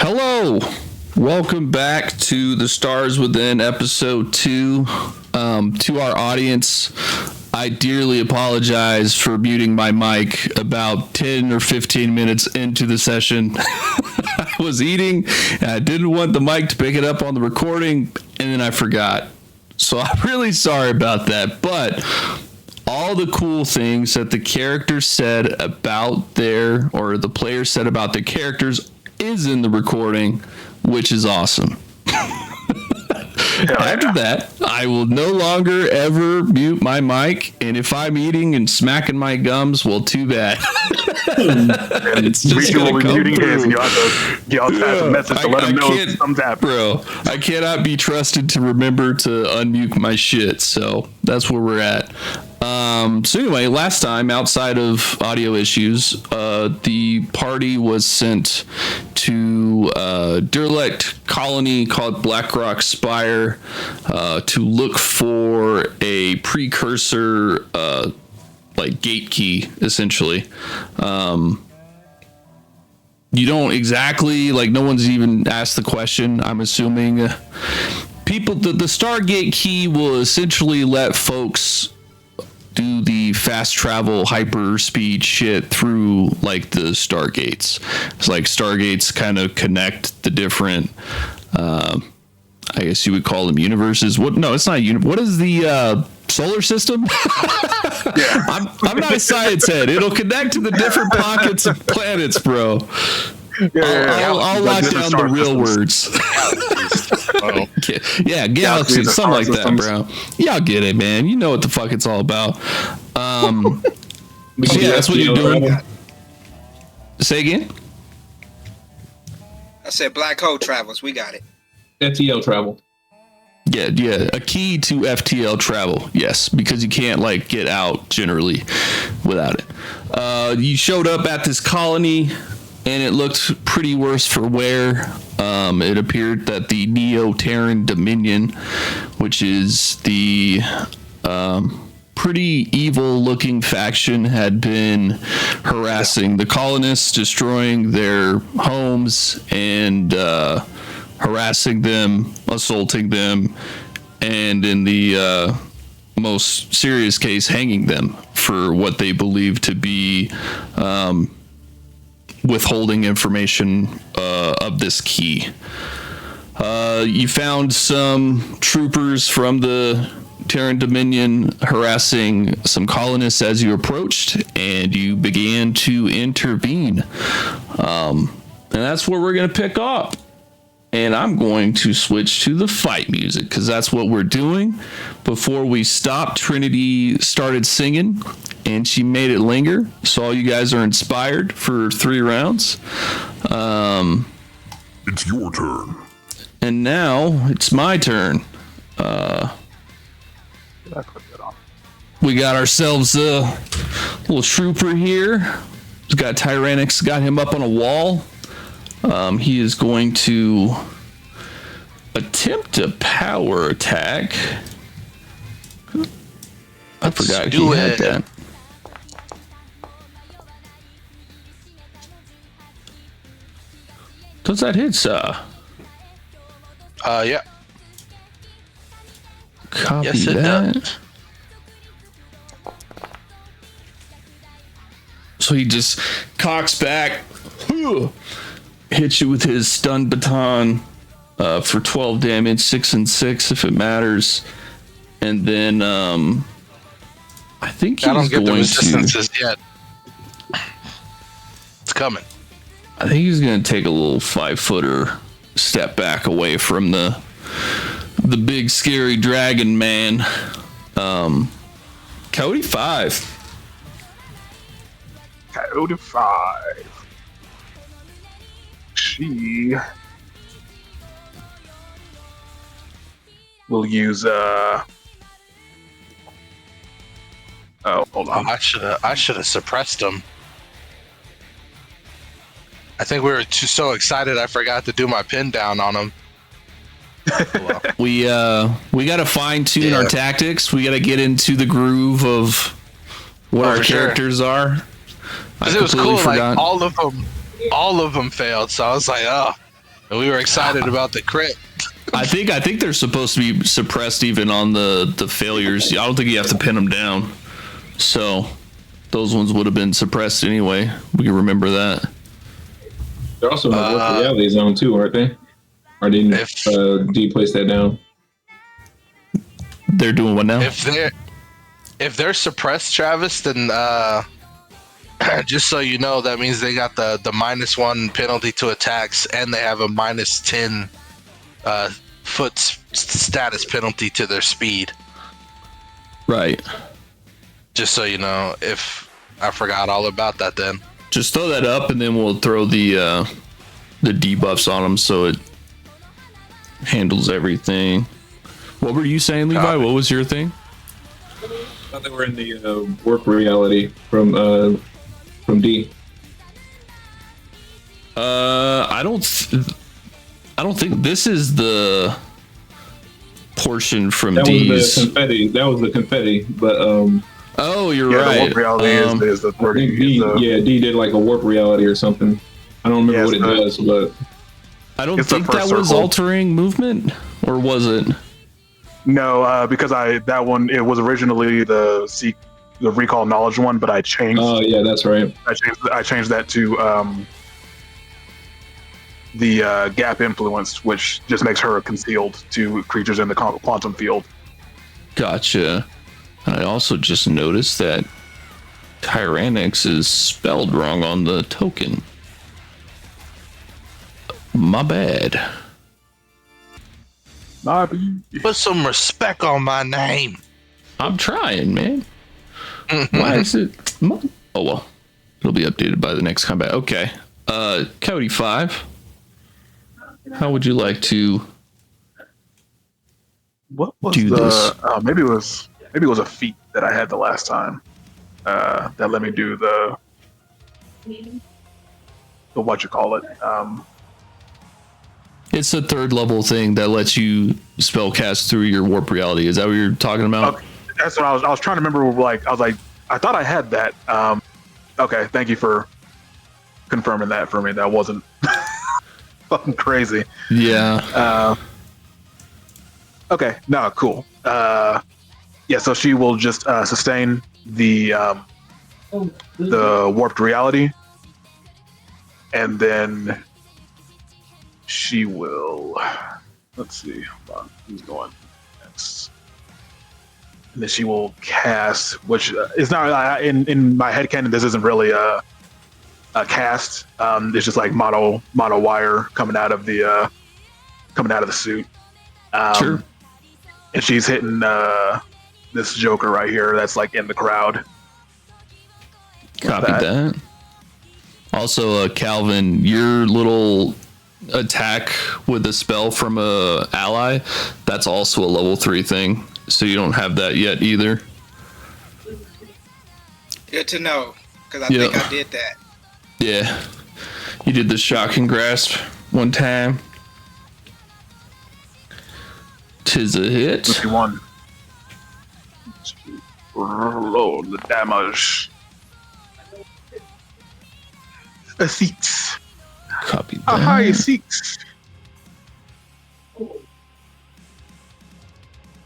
Hello, welcome back to the Stars Within episode 2. To our audience, I dearly apologize for muting my mic about 10 or 15 minutes into the session. I was eating and I didn't want the mic to pick it up on the recording, and then I forgot. So I'm really sorry about that, but all the cool things that the characters said about the players said about the characters is in the recording, which is awesome. After that, I will no longer ever mute my mic, and if I'm eating and smacking my gums, well, too bad. It's just will be muting his, and you'll have to pass a message to let him know something's happening. Bro, I cannot be trusted to remember to unmute my shit, so that's where we're at. So anyway, last time, outside of audio issues, the party was sent to derelict colony called Blackrock Spire to look for a precursor, gate key, essentially. You don't exactly, no one's even asked the question, I'm assuming. The Stargate key will essentially let folks do the fast travel hyper speed shit through the stargates. It's like stargates kind of connect the different I guess you would call them universes. No, it's not what is the solar system? Yeah. I'm not a science head. It'll connect to the different pockets of planets, bro. I'll lock down the real words. Yeah, galaxies, something like that, bro. Y'all get it, man. You know what the fuck it's all about. That's what you're doing. Say again? I said black hole travels. We got it. FTL travel. Yeah, a key to FTL travel. Yes, because you can't get out generally without it. You showed up at this colony, and it looked pretty worse for wear. It appeared that the Neo-Terran Dominion, which is the pretty evil-looking faction, had been harassing the colonists, destroying their homes, and harassing them, assaulting them, and in the most serious case, hanging them for what they believe to be withholding information of this key. You found some troopers from the Terran Dominion harassing some colonists as you approached, and you began to intervene. And that's where we're going to pick up. And I'm going to switch to the fight music because that's what we're doing. Before we stopped, Trinity started singing and she made it linger. So all you guys are inspired for 3 rounds. It's your turn. And now it's my turn. We got ourselves a little trooper here. He's got Tyrannix, got him up on a wall. He is going to attempt a power attack. I forgot he had that. Does that hit, sir? Yeah. Copy yes, it that. Does. So he just cocks back, hits you with his stun baton for 12 damage, 6 and 6 if it matters, and then I think he's I don't get going the resistances yet. It's coming. I think he's going to take a little 5-footer step back away from the big scary dragon man. Cody 5. Coyote 5. She will use oh, hold on. I should have suppressed him. I think we were so excited I forgot to do my pin down on him. Well. We got to fine tune our tactics. We got to get into the groove of what our characters are. Because it was cool, like all of them failed. So I was like, oh, And we were excited about the crit. I think they're supposed to be suppressed even on the failures. I don't think you have to pin them down. So those ones would have been suppressed anyway. We can remember that. They're also in the Warped Reality Zone too, aren't they? Or did you place that down? They're doing what now? If they're suppressed, Travis, then just so you know, that means they got the -1 penalty to attacks, and they have a -10 foot status penalty to their speed. Right. Just so you know, if I forgot all about that, then just throw that up, and then we'll throw the debuffs on them so it handles everything. What were you saying, Levi? What was your thing? I thought they were in the Warped Reality from D. I don't think this is the portion from D's. Was the confetti. That was the confetti, but oh, you're right. The Warped Reality is the I think D did like a Warped Reality or something. I don't remember what it does, but I don't think that was altering movement, or was it? No, because it was originally the recall knowledge one, but I changed. Oh yeah, that's right. I changed that to the gap influence, which just makes her concealed to creatures in the quantum field. Gotcha. I also just noticed that Tyrannix is spelled wrong on the token. My bad. put some respect on my name. I'm trying, man. Why is it? Oh well, it'll be updated by the next combat. Okay. Cody 5. How would you like to do this? Maybe it was a feat that I had the last time. That let me do the what you call it. It's a 3rd level thing that lets you spell cast through your warp reality. Is that what you're talking about? Okay, that's what I was trying to remember. I thought I had that. Okay, thank you for confirming that for me. That wasn't fucking crazy. Yeah. Okay. No. Cool. Yeah. So she will just sustain the warped reality, and then she will. Let's see. Hold on. Who's going next? And then she will cast, which is not in my headcanon. This isn't really a cast. It's just like mono wire coming out of the suit. Sure. And she's hitting this Joker right here. That's like in the crowd. Copy that. Also, Calvin, your little attack with a spell from a ally, that's also a level 3 thing. So you don't have that yet either. Good to know, because I think I did that. Yeah. You did the shocking grasp one time. 'Tis a hit. 51. Roll the damage. A 6. Copy that. A high 6.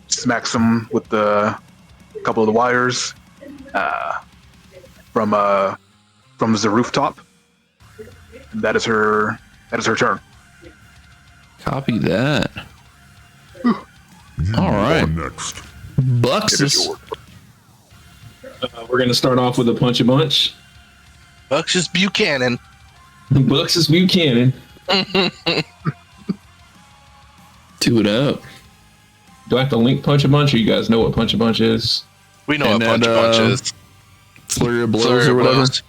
Smacks him with a couple of the wires from the rooftop. And that is her turn. Copy that. All right. Next. Buxus. We're gonna start off with a punch a bunch. Buxus Buchanan. Buxus Buchanan. Do it up. Do I have to link punch a bunch, or you guys know what punch a bunch is? We know And what punch a bunch is. Flurry of blows Flurry or of whatever. blows.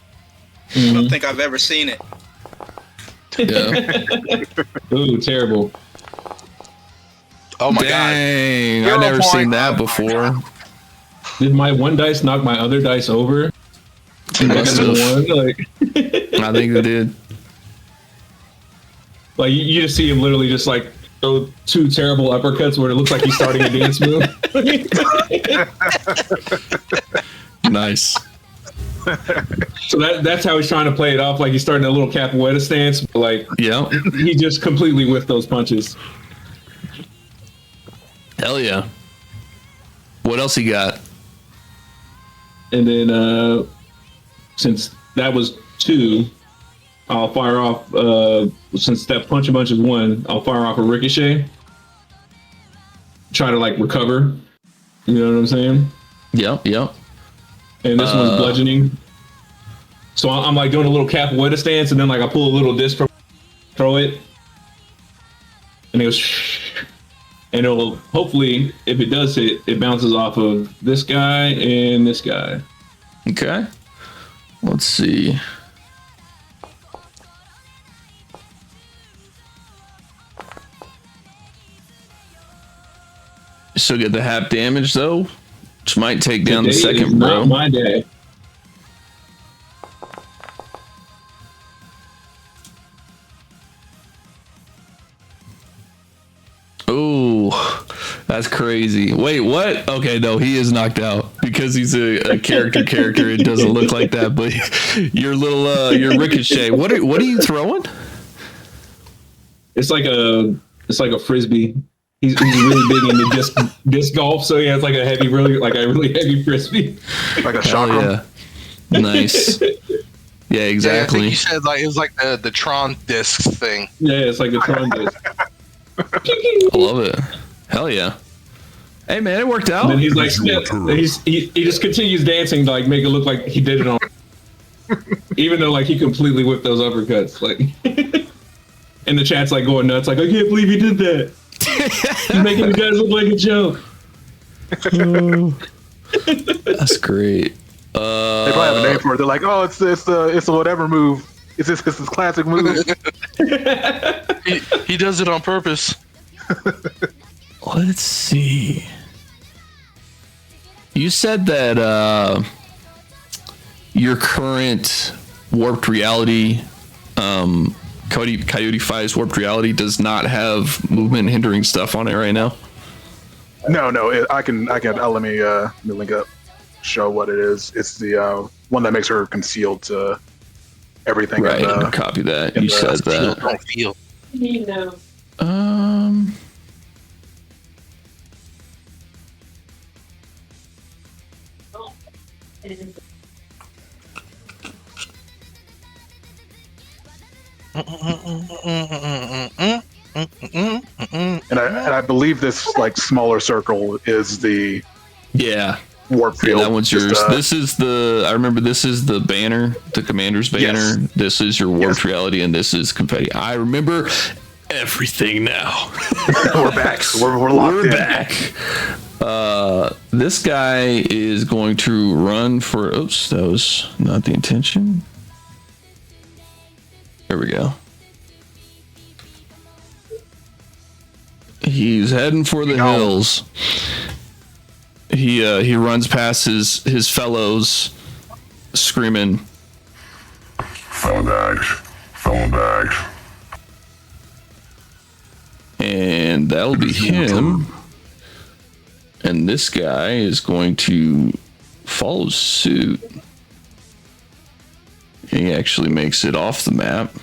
I don't think I've ever seen it. Yeah. Ooh, terrible. Oh my god. Dang. I've 0 never point. seen that before. Did my one dice knock my other dice over? Must have. Like, I think it did. like you just see him literally just like throw 2 terrible uppercuts where it looks like he's starting a dance move. Nice. So that's how he's trying to play it off, like he's starting a little capoeira stance, but like Yeah. he just completely whiffed those punches. Hell yeah. What else he got? And then since that was 2, I'll fire off. Since that punch a bunch is 1, I'll fire off a ricochet. Try to like recover. You know what I'm saying? Yep. And this one's bludgeoning. So I'm like doing a little capoeira stance, and then like I pull a little disc from, throw it, and it goes, and it'll hopefully, if it does hit, it bounces off of this guy and this guy. Okay. Let's see. Still get the half damage though, which might take down the Today is second bro. not my day. Oh, that's crazy. Wait, what? Okay, no, he is knocked out because he's a character. It doesn't look like that, but your little your ricochet. What are you throwing? It's like a frisbee. He's really big into disc golf, so he has like a really heavy frisbee. Like a Hell chakra. yeah, nice. Yeah, exactly. Yeah, I think you said like it was like the Tron discs thing. Yeah, it's like a Tron disc. I love it. Hell yeah. Hey man, it worked out. And then he's like, he just continues dancing to like make it look like he did it on, even though like he completely whipped those uppercuts. Like, and the chat's like going nuts. Like, I can't believe he did that. He's making the guys look like a joke. That's great. They probably have a name for it. They're like, oh, it's a whatever move. It's his classic move. He does it on purpose. Let's see. You said that your current warped reality, Coyote 5's warped reality, does not have movement hindering stuff on it right now. No, I can. Let me link up, show what it is. It's the one that makes her concealed to everything. Right. Copy that. You said that. Don't feel. And I believe this like smaller circle is the Yeah. warp Yeah, field. that one's Just, yours. This is the. I remember this is the banner, the commander's banner. Yes. This is your warped Yes. reality, and this is confetti. I remember everything now. we're back. We're locked We're in. back. This guy is going to run for. Oops, that was not the intention. There we go. He's heading for the hills. He runs past his fellows, screaming, Felon bags. and that'll be him. And this guy is going to follow suit. He actually makes it off the map.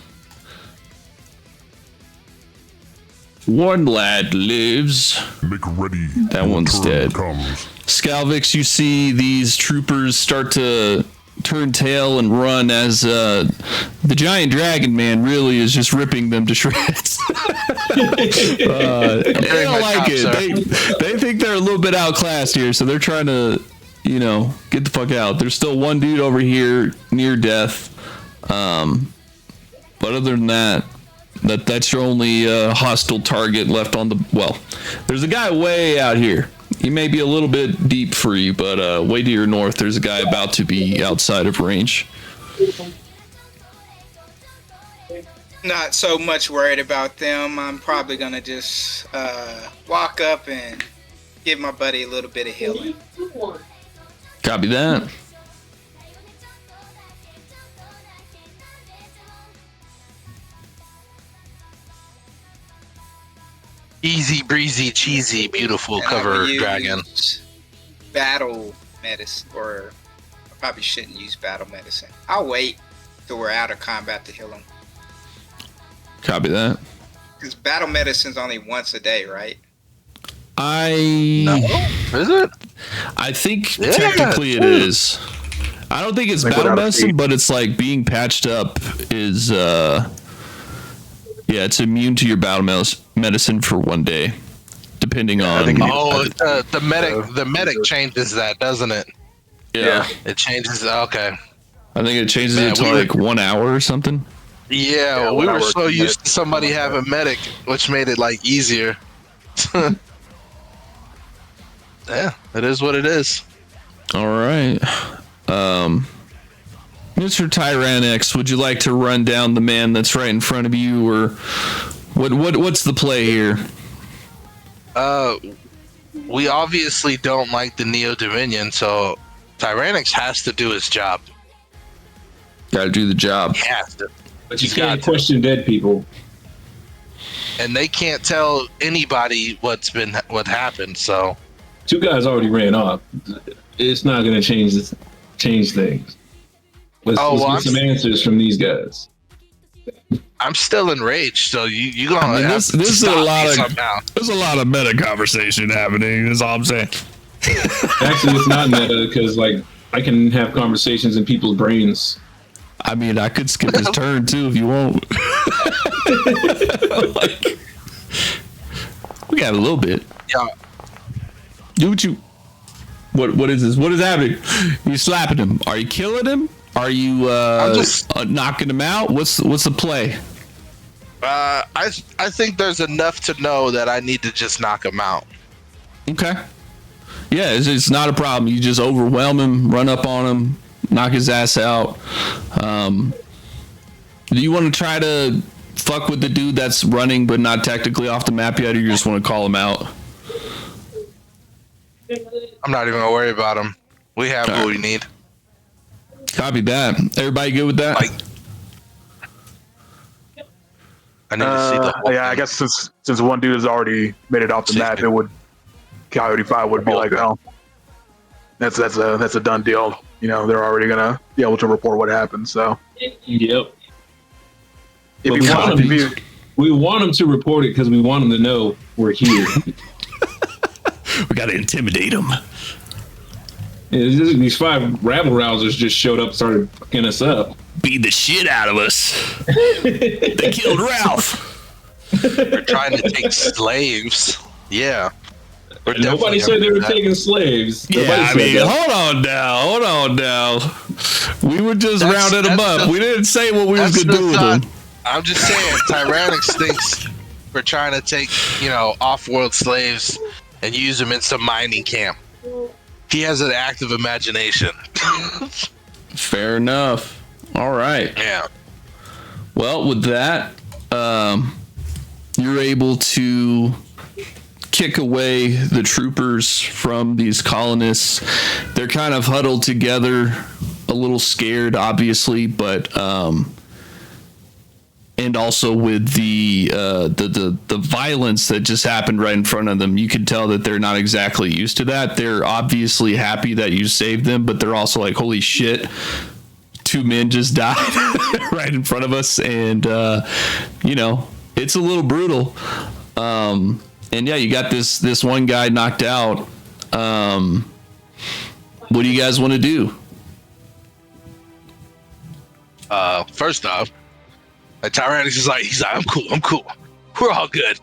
One lad lives. Make ready. That one's dead. Comes. Scalvix, you see these troopers start to turn tail and run as the giant dragon man really is just ripping them to shreds. They don't like it. They think they're a little bit outclassed here, so they're trying to, get the fuck out. There's still one dude over here near death. But other than that's your only hostile target left on the. Well, there's a guy way out here. He may be a little bit deep for you, but way to your north, there's a guy about to be outside of range. Not so much worried about them. I'm probably gonna just walk up and give my buddy a little bit of healing. Copy that. Easy breezy, cheesy, beautiful And I cover will use dragon. Battle medicine or probably shouldn't use battle medicine. I'll wait till we're out of combat to heal him. Copy that. Because battle medicine's only once a day, right? Is it? I think Yeah. technically it is. I don't think it's Like battle without a medicine, feat. but it's like being patched up is it's immune to your battle medicine for 1 day, depending I on. think it- Oh, the medic changes that, doesn't it? Yeah, It changes. Okay. I think it changes Man, it to we were- like 1 hour or something. Yeah, we when I were worked so in used med- to somebody something like having medic, which made it like easier. Yeah, it is what it is. All right, Mr. Tyrannex, would you like to run down the man that's right in front of you, or what's the play here? We obviously don't like the Neo Dominion, so Tyrannix has to do his job. Got to do the job. He has to. But you He's can't got to. question dead people. And they can't tell anybody what happened, so 2 guys already ran off. It's not going to change things. Let's get some answers from these guys. I'm still enraged, so you gonna I mean, have this to is a stop me lot of somehow. there's a lot of meta conversation happening. That's all I'm saying. Actually, it's not meta because like I can have conversations in people's brains. I mean, I could skip his turn too if you want. Like, we got a little bit. Yeah. Do what you. What is this? What is happening? You slapping him? Are you killing him? Are you knocking him out? What's the play? I think there's enough to know that I need to just knock him out. Okay. Yeah, it's not a problem. You just overwhelm him, run up on him, knock his ass out. Do you want to try to fuck with the dude that's running but not technically off the map yet, or you just want to call him out? I'm not even gonna worry about him. We have what we need. Copy that. Everybody good with that? Like, I need to see the whole yeah, I thing. guess since one dude has already made it off the map, it would Coyote 5 would be like, oh, that's a done deal. You know, they're already gonna be able to report what happened. So Yep. if But you want, if you, we want them to report it because we want them to know we're here. We got to intimidate him. These 5 rabble rousers just showed up and started fucking us up. Beat the shit out of us. They killed Ralph. We're trying to take slaves. Yeah. We're Nobody definitely said they were gonna do that. taking slaves. Yeah, Nobody I said mean, that. hold on now. We were just That's- rounding them that's up. the- We didn't say what we was That's gonna do the with thought. them. I'm just saying, Tyrannix thinks we're trying to take, off-world slaves and use them in some mining camp. He has an active imagination. Fair enough. All right. Yeah. Well, with that, you're able to kick away the troopers from these colonists. They're kind of huddled together, a little scared, obviously, but and also with the violence that just happened right in front of them, you could tell that they're not exactly used to that. They're obviously happy that you saved them, but they're also like, holy shit, 2 men just died right in front of us, and it's a little brutal. And yeah, you got this one guy knocked out. What do you guys want to do? First off, Tyrannix is like, I'm cool. We're all good.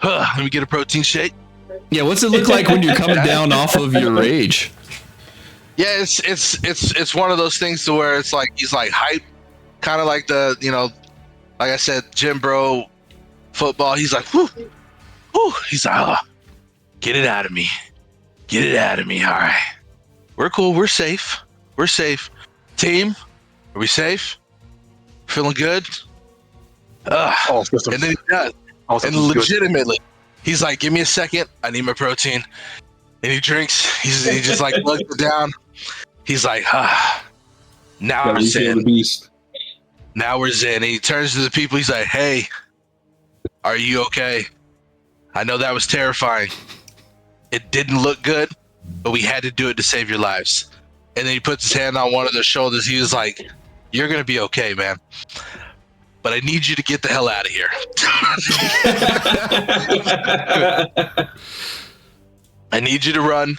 Let me get a protein shake. Yeah, what's it look like when you're coming down off of your rage? Yeah, it's one of those things to where it's like he's like hype, kind of like the like I said, Jim Bro football. He's like, whoo. He's like, oh, get it out of me. All right, we're cool. We're safe. Team, are we safe? Feeling good? all systems, And then he does. all And systems good. legitimately, he's like, give me a second. I need my protein. And he drinks. He just like lugs it down. He's like, now Gotta we're refill the zen. beast. Now we're zen. And he turns to the people. He's like, hey, are you okay? I know that was terrifying. It didn't look good, but we had to do it to save your lives. and then he puts his hand on one of their shoulders. He was like, "You're gonna be okay, man. But I need you to get the hell out of here." I need you to run.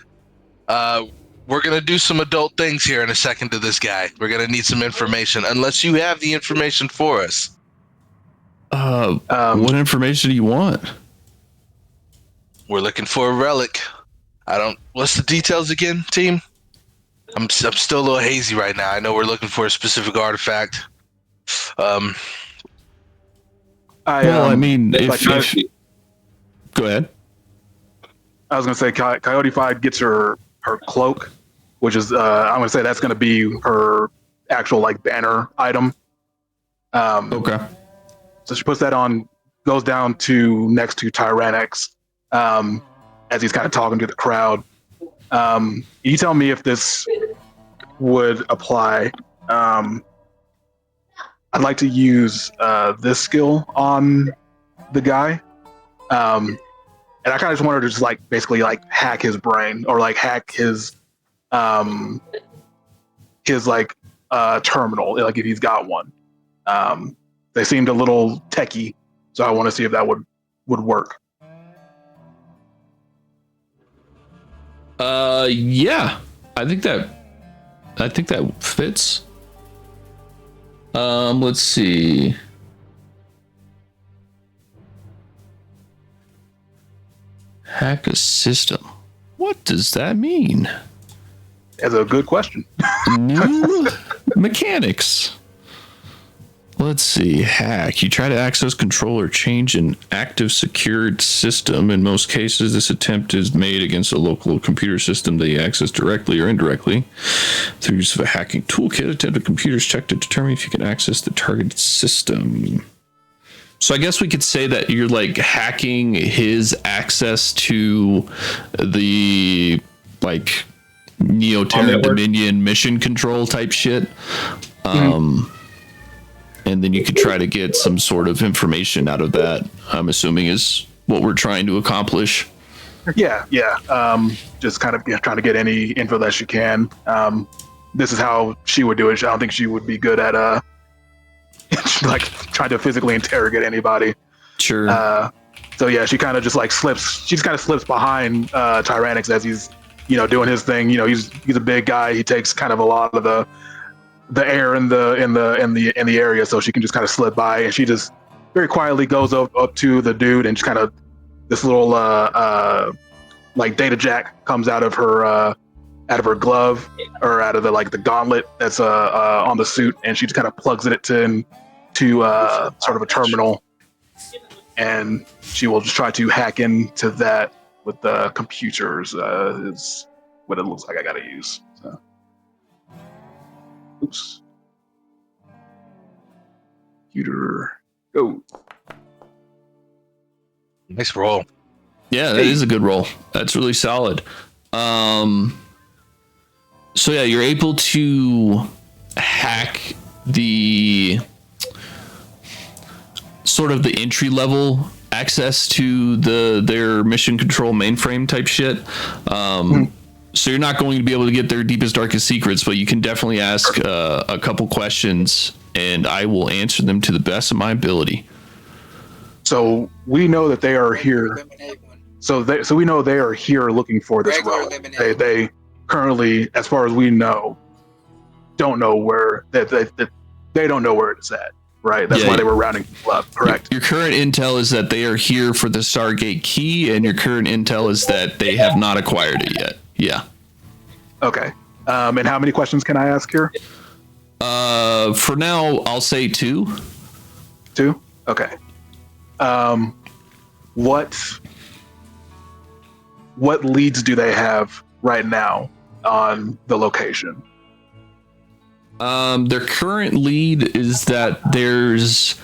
We're going to do some adult things here in a second to this guy. We're going to need some information, unless you have the information for us. What information do you want? We're looking for a relic. What's the details again, team? I'm still a little hazy right now. I know we're looking for a specific artifact. I mean, like, go ahead. I was gonna say Coyote 5 gets her cloak, which is I'm gonna say that's gonna be her actual like banner item. Okay. So she puts that on, goes down to next to Tyrannix, as he's kind of talking to the crowd. You tell me if this would apply. I'd like to use this skill on the guy. And I kind of just wanted to just like basically like hack his brain or like hack his like terminal, like if he's got one. They seemed a little techie, so I want to see if that would work. Yeah, I think that fits. Let's see. Hack a system. What does that mean? That's a good question. New mechanics. Let's see. Hack. You try to access, control, or change an active secured system. In most cases, this attempt is made against a local computer system that you access directly or indirectly. Through use of a hacking toolkit, attempt a computer's check to determine if you can access the targeted system. So I guess we could say that you're like hacking his access to the like Neo-Terran Dominion mission control type shit. And then you could try to get some sort of information out of that, I'm assuming is what we're trying to accomplish. Yeah. Just kind of trying to get any info that she can. This is how she would do it. I don't think she would be good at like trying to physically interrogate anybody. Sure. So yeah, she kind of just like slips. She just kind of slips behind Tyrannix as he's doing his thing. He's a big guy. He takes kind of a lot of the air in the area, so she can just kind of slip by, and she just very quietly goes up to the dude, and just kind of this little like data jack comes out of her glove or out of the gauntlet that's on the suit, and she just kind of plugs it to sort of a terminal, and she will just try to hack into that with the computers. Is what it looks like I gotta use. So. Oops. Computer, go. Nice roll. Yeah, that is a good roll. That's really solid. So yeah, you're able to hack the sort of the entry level access to their mission control mainframe type shit. So you're not going to be able to get their deepest, darkest secrets, but you can definitely ask a couple questions, and I will answer them to the best of my ability. So we know that they are here. So we know they are here looking for this relic. They currently, as far as we know, don't know where they don't know where it's at. Right. That's why they were rounding people up. Correct. Your current intel is that they are here for the Stargate key, and your current intel is that they have not acquired it yet. Yeah. Okay. And how many questions can I ask here? For now, I'll say 2. 2? Okay. What leads do they have right now on the location? Their current lead is that there's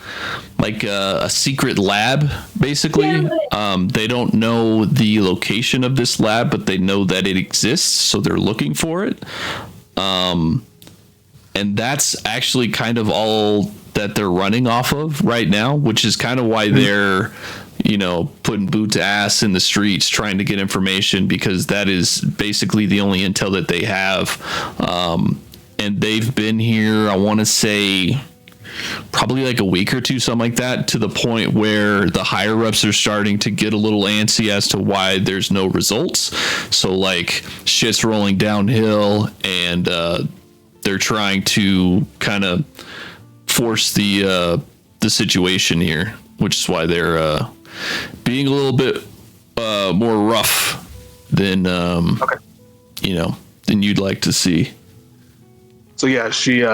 like a secret lab, basically. They don't know the location of this lab, but they know that it exists, so they're looking for it. And that's actually kind of all that they're running off of right now, which is kind of why they're, putting boot to ass in the streets trying to get information, because that is basically the only intel that they have. And they've been here, I want to say, probably like a week or two, something like that, to the point where the higher ups are starting to get a little antsy as to why there's no results. So like shit's rolling downhill, and they're trying to kind of force the situation here, which is why they're being a little bit more rough than than you'd like to see. So yeah, she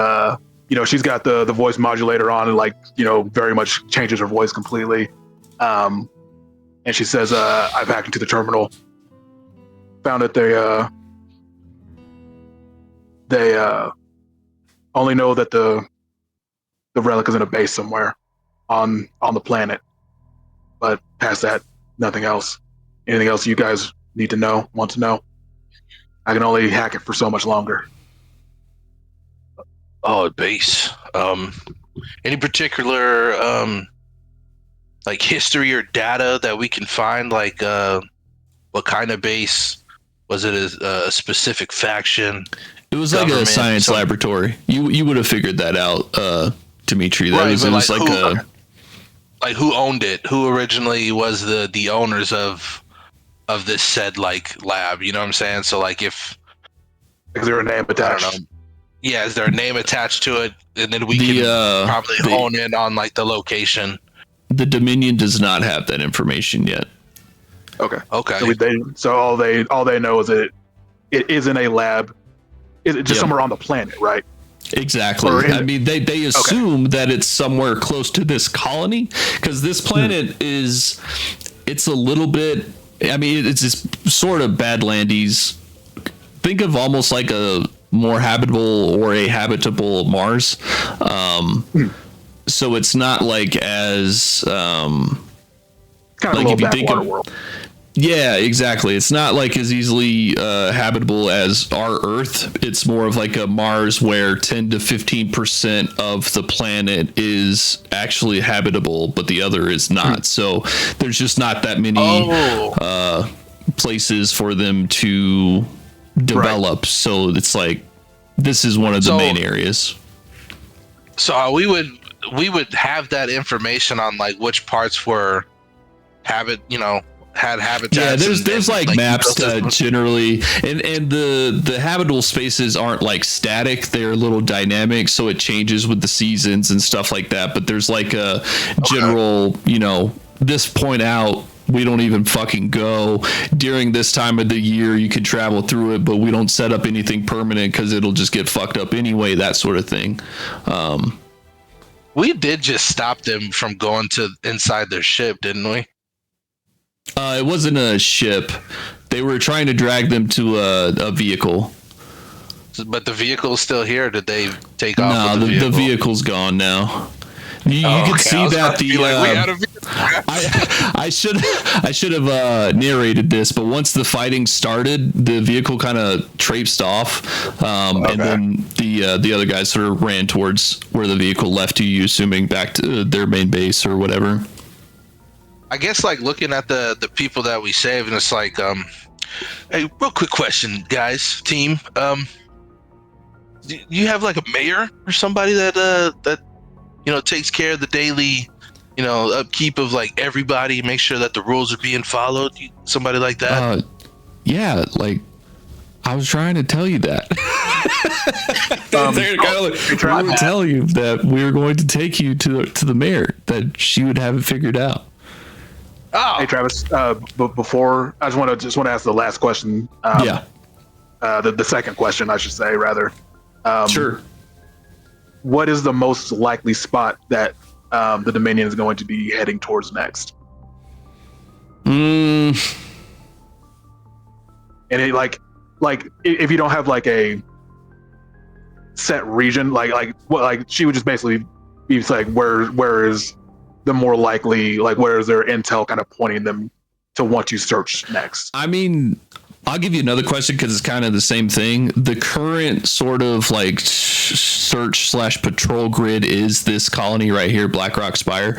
she's got the voice modulator on, and very much changes her voice completely. And she says, I've hacked into the terminal. Found that they only know that the relic is in a base somewhere on the planet. But past that, nothing else. Anything else you guys need to know, want to know? I can only hack it for so much longer. Oh, base. Any particular history or data that we can find? What kind of base? Was it a specific faction? It was like a science laboratory. You would have figured that out, Dimitri. Who owned it? Who originally was the owners of this said lab? You know what I'm saying? So if is there a name attached? I don't know. Yeah, is there a name attached to it? And then we can probably hone in on the location. The Dominion does not have that information yet. Okay. Okay. So all they know is that it is in a lab. Is it just somewhere on the planet, right? Exactly. I mean, they assume that it's somewhere close to this colony, because this planet it's a little bit. I mean, it's just sort of Badlandies. Think of almost like a more habitable or a habitable Mars. So it's not as kind of a little backwater world. Yeah, exactly. It's not as easily habitable as our Earth. It's more of a Mars where 10 to 15% of the planet is actually habitable, but the other is not. So there's just not that many places for them to develop. Right. So it's this is one of the main areas. So we would have that information on which parts were had habitats. Yeah, there's maps generally, and the habitable spaces aren't static. They're a little dynamic, so it changes with the seasons and stuff like that. But there's a general, this point out, we don't even fucking go during this time of the year. You can travel through it, but we don't set up anything permanent because it'll just get fucked up anyway, that sort of thing. We did just stop them from going to inside their ship, didn't we? It wasn't a ship. They were trying to drag them to a vehicle. But the vehicle's still here. Did they take off? No, the vehicle's gone now. You can see that I should have narrated this, but once the fighting started, the vehicle kind of traipsed off, and then the other guys sort of ran towards where the vehicle left you, assuming back to their main base or whatever. I guess looking at the people that we saved, and it's hey, real quick question, guys, team. Do you have a mayor or somebody that takes care of the daily, upkeep of everybody, make sure that the rules are being followed? Somebody like that? Yeah, I was trying to tell you that. I would tell you that we were going to take you to the mayor, that she would have it figured out. Oh. Hey Travis, before I just want to ask the last question. The second question, I should say, rather. Sure. What is the most likely spot that the Dominion is going to be heading towards next? And it if you don't have a set region, she would just basically be where is the more likely, where is their intel kind of pointing them to want to search next? I mean, I'll give you another question because it's kind of the same thing. The current sort of like search/patrol grid is this colony right here, Blackrock Spire.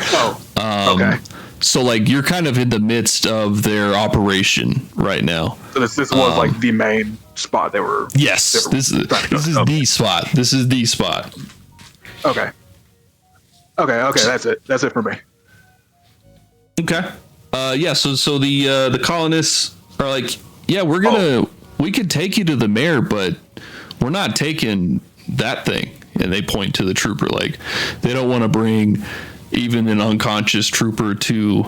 Okay. So like you're kind of in the midst of their operation right now. So this was like the main spot they were. Yes, they were this is the spot. This is the spot. Okay. That's it. That's it for me. Okay. Yeah. So the colonists are like, yeah, we could take you to the mayor, but we're not taking that thing. And they point to the trooper, like they don't want to bring even an unconscious trooper to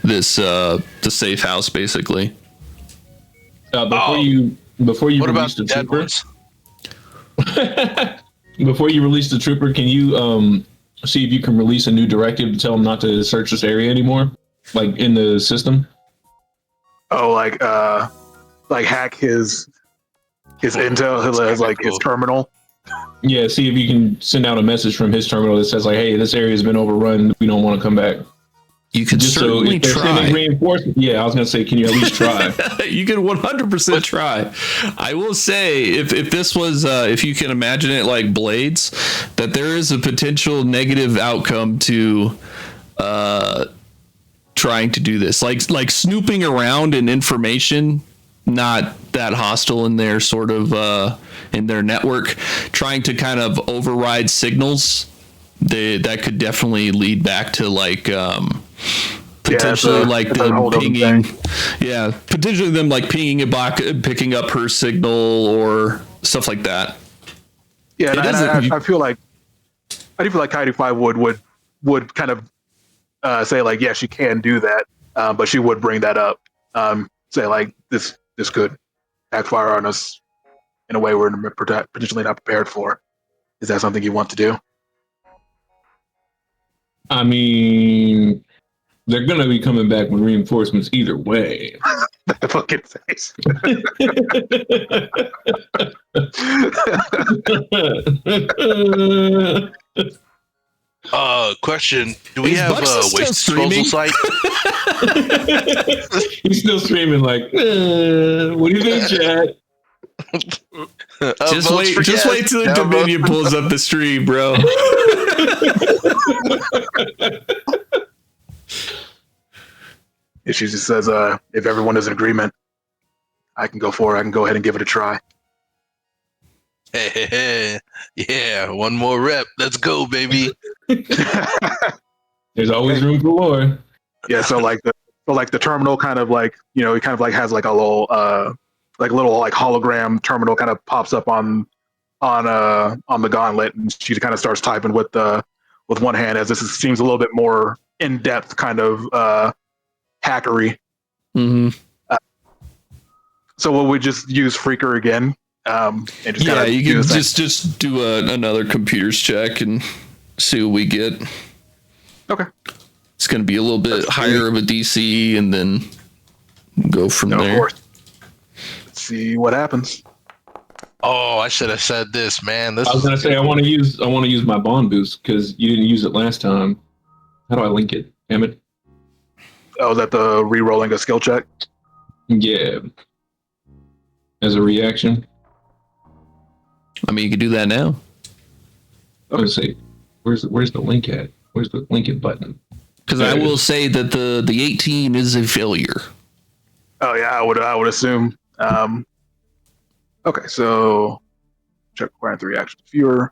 this the safe house, basically. Before you What about release the dead trooper, ones? before you release the trooper, can you see if you can release a new directive to tell them not to search this area anymore, like in the system? Oh, like hack his intel, his terminal. Yeah, see if you can send out a message from his terminal that says like, "Hey, this area has been overrun. We don't want to come back." You could certainly if they're sending try. reinforcements, yeah, I was gonna say, can you at least try? You can 100% try. I will say, if this was, if you can imagine it like Blades, that there is a potential negative outcome to trying to do this. Like snooping around in information, not that hostile in their sort of in their network, trying to kind of override signals. That could definitely lead back to like potentially like them pinging, potentially them like pinging it back, picking up her signal or stuff like that. Yeah, and I feel like Kaidi 5 would kind of say like, yeah, she can do that, but she would bring that up, say like this could backfire on us in a way we're potentially not prepared for. Is that something you want to do? I mean, they're gonna be coming back with reinforcements either way. The fucking face. Question: do we Is have Bucks a still waste disposal streaming? site? He's still streaming like, what do you think, Chad? Just votes for yes. wait till the Down Dominion pulls up the stream, bro. She just says, if everyone is in agreement, I can go for it. I can go ahead and give it a try. Hey, yeah, one more rep. Let's go, baby. There's always room for more. Yeah, so the terminal kind of like, it kind of like has like a little like hologram terminal kind of pops up on the gauntlet, and she kind of starts typing with one hand, as this seems a little bit more in depth kind of hackery. Mm-hmm. So will we just use Freaker again? And just Yeah, kinda you do can the thing? just do another computers check and see what we get. Okay. It's going to be a little bit higher of a DC, and then go from No, of there. course. Let's see what happens. Oh, I should have said this, man. This I was gonna say I want to use my bond boost because you didn't use it last time. How do I link it? Damn it. Oh, is that the re-rolling a skill check? Yeah. As a reaction. I mean, you can do that now. I was gonna say, where's the link at? Where's the link it button? Because I will say that the 18 is a failure. Oh yeah, I would assume. Okay, so check requiring 3 actions. If you're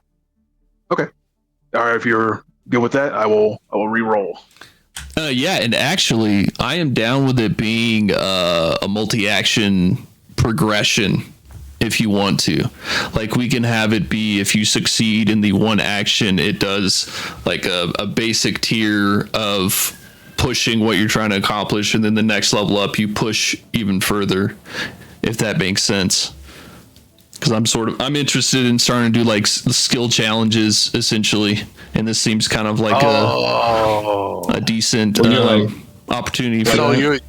okay, all right. If you're good with that, I will re-roll. Yeah, and actually, I am down with it being a multi-action progression if you want to. Like, we can have it be, if you succeed in the one action, it does like a basic tier of pushing what you're trying to accomplish, and then the next level up, you push even further, if that makes sense. Because I'm interested in starting to do like skill challenges essentially, and this seems kind of like a decent opportunity for So that. you're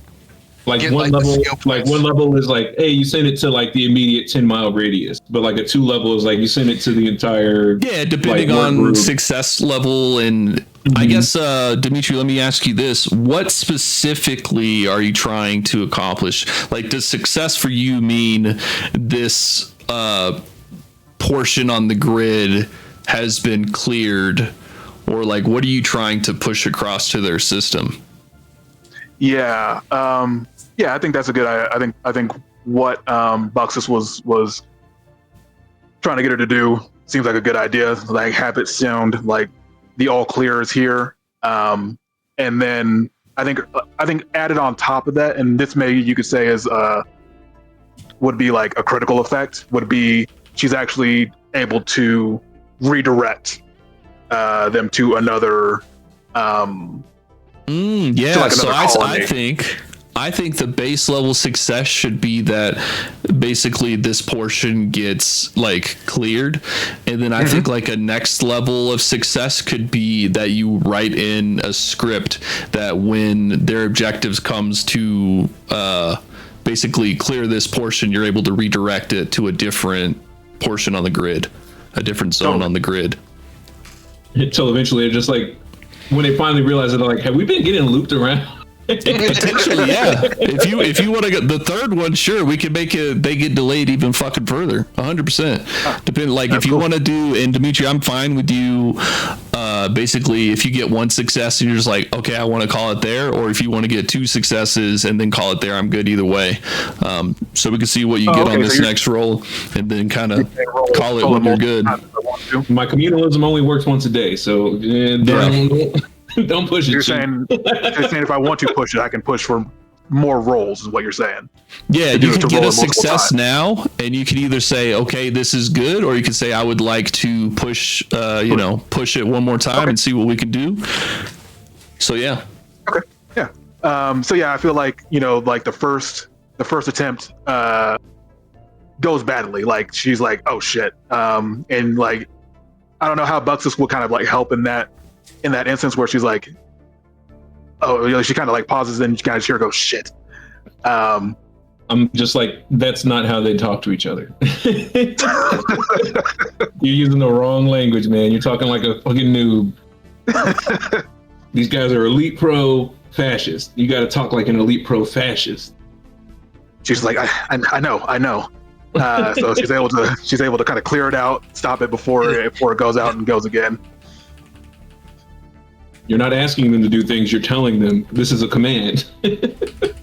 Like Get, one like, the level, skill like points. one level is like, hey, you send it to like the immediate 10-mile radius, but like a 2 level is like you send it to the entire. Yeah, depending like, work on group. success level. And I guess, Dimitri, let me ask you this. What specifically are you trying to accomplish? Like, does success for you mean this portion on the grid has been cleared? Or, like, what are you trying to push across to their system? Yeah, yeah, I think that's a good. I think what Buxus was trying to get her to do seems like a good idea. Like, have it sound like the all clear is here, and then I think added on top of that, and this maybe you could say is would be like a critical effect. Would be she's actually able to redirect them to another. Yeah, to like so another colony. I think the base level success should be that basically this portion gets like cleared, and then I think like a next level of success could be that you write in a script that when their objectives comes to basically clear this portion, you're able to redirect it to a different portion on the grid, a different zone on the grid. Until eventually, they're just like, when they finally realize it, they're like, have we been getting looped around? Potentially, yeah. If you want to get the third one, sure, we can make it. They get delayed even fucking further. 100%. Depending, like if you want to do, and Dimitri, I'm fine with you. Basically, if you get one success and you're just like, okay, I want to call it there, or if you want to get 2 successes and then call it there, I'm good either way. So we can see what you get on this next roll, and then kind of call it when you're good. My communalism only works once a day, so don't push it. You're saying if I want to push it, I can push for more rolls, is what you're saying. Yeah, you can get a success times. now, and you can either say, okay, this is good, or you can say, I would like to push, push it one more time and see what we can do. So, yeah. Okay. Yeah. So yeah, I feel like, like the first attempt goes badly. Like she's like, oh shit. And like, I don't know how Buxus would kind of like help in that instance where she's like, oh, she kind of like pauses and you kind of hear her go, shit. I'm just like, that's not how they talk to each other. You're using the wrong language, man. You're talking like a fucking noob. These guys are elite pro fascists. You got to talk like an elite pro fascist. She's like, I know. So she's able to kind of clear it out, stop it before it goes out and goes again. You're not asking them to do things. You're telling them this is a command.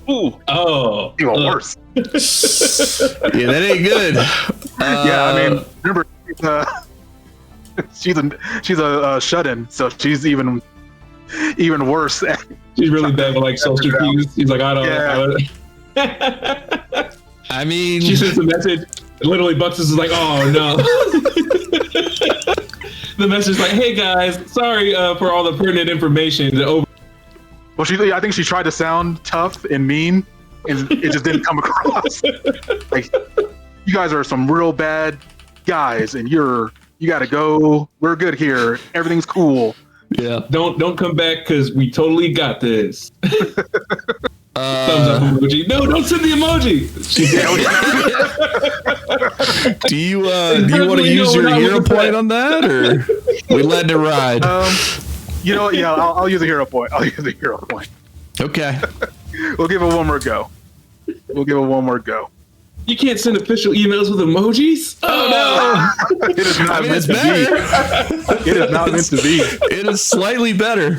Ooh. Oh. Even worse. Yeah, that ain't good. Yeah, I mean, remember, she's a shut-in, so she's even worse. She's really bad with like social cues. She's like, I don't. I mean, she sends a message. Literally, Buxus is like, oh no. The message is like, hey guys, sorry for all the pertinent information. Well, I think she tried to sound tough and mean, and it just didn't come across. Like, you guys are some real bad guys, and you gotta go. We're good here. Everything's cool. Yeah. Don't come back because we totally got this. Thumbs up emoji. No, don't send the emoji. Do you want to use your hero point on that, or we letting it ride? Yeah, I'll use a hero point. Okay. We'll give it one more go. You can't send official emails with emojis? Oh no! It is not meant to be. It is not meant to be. It is slightly better.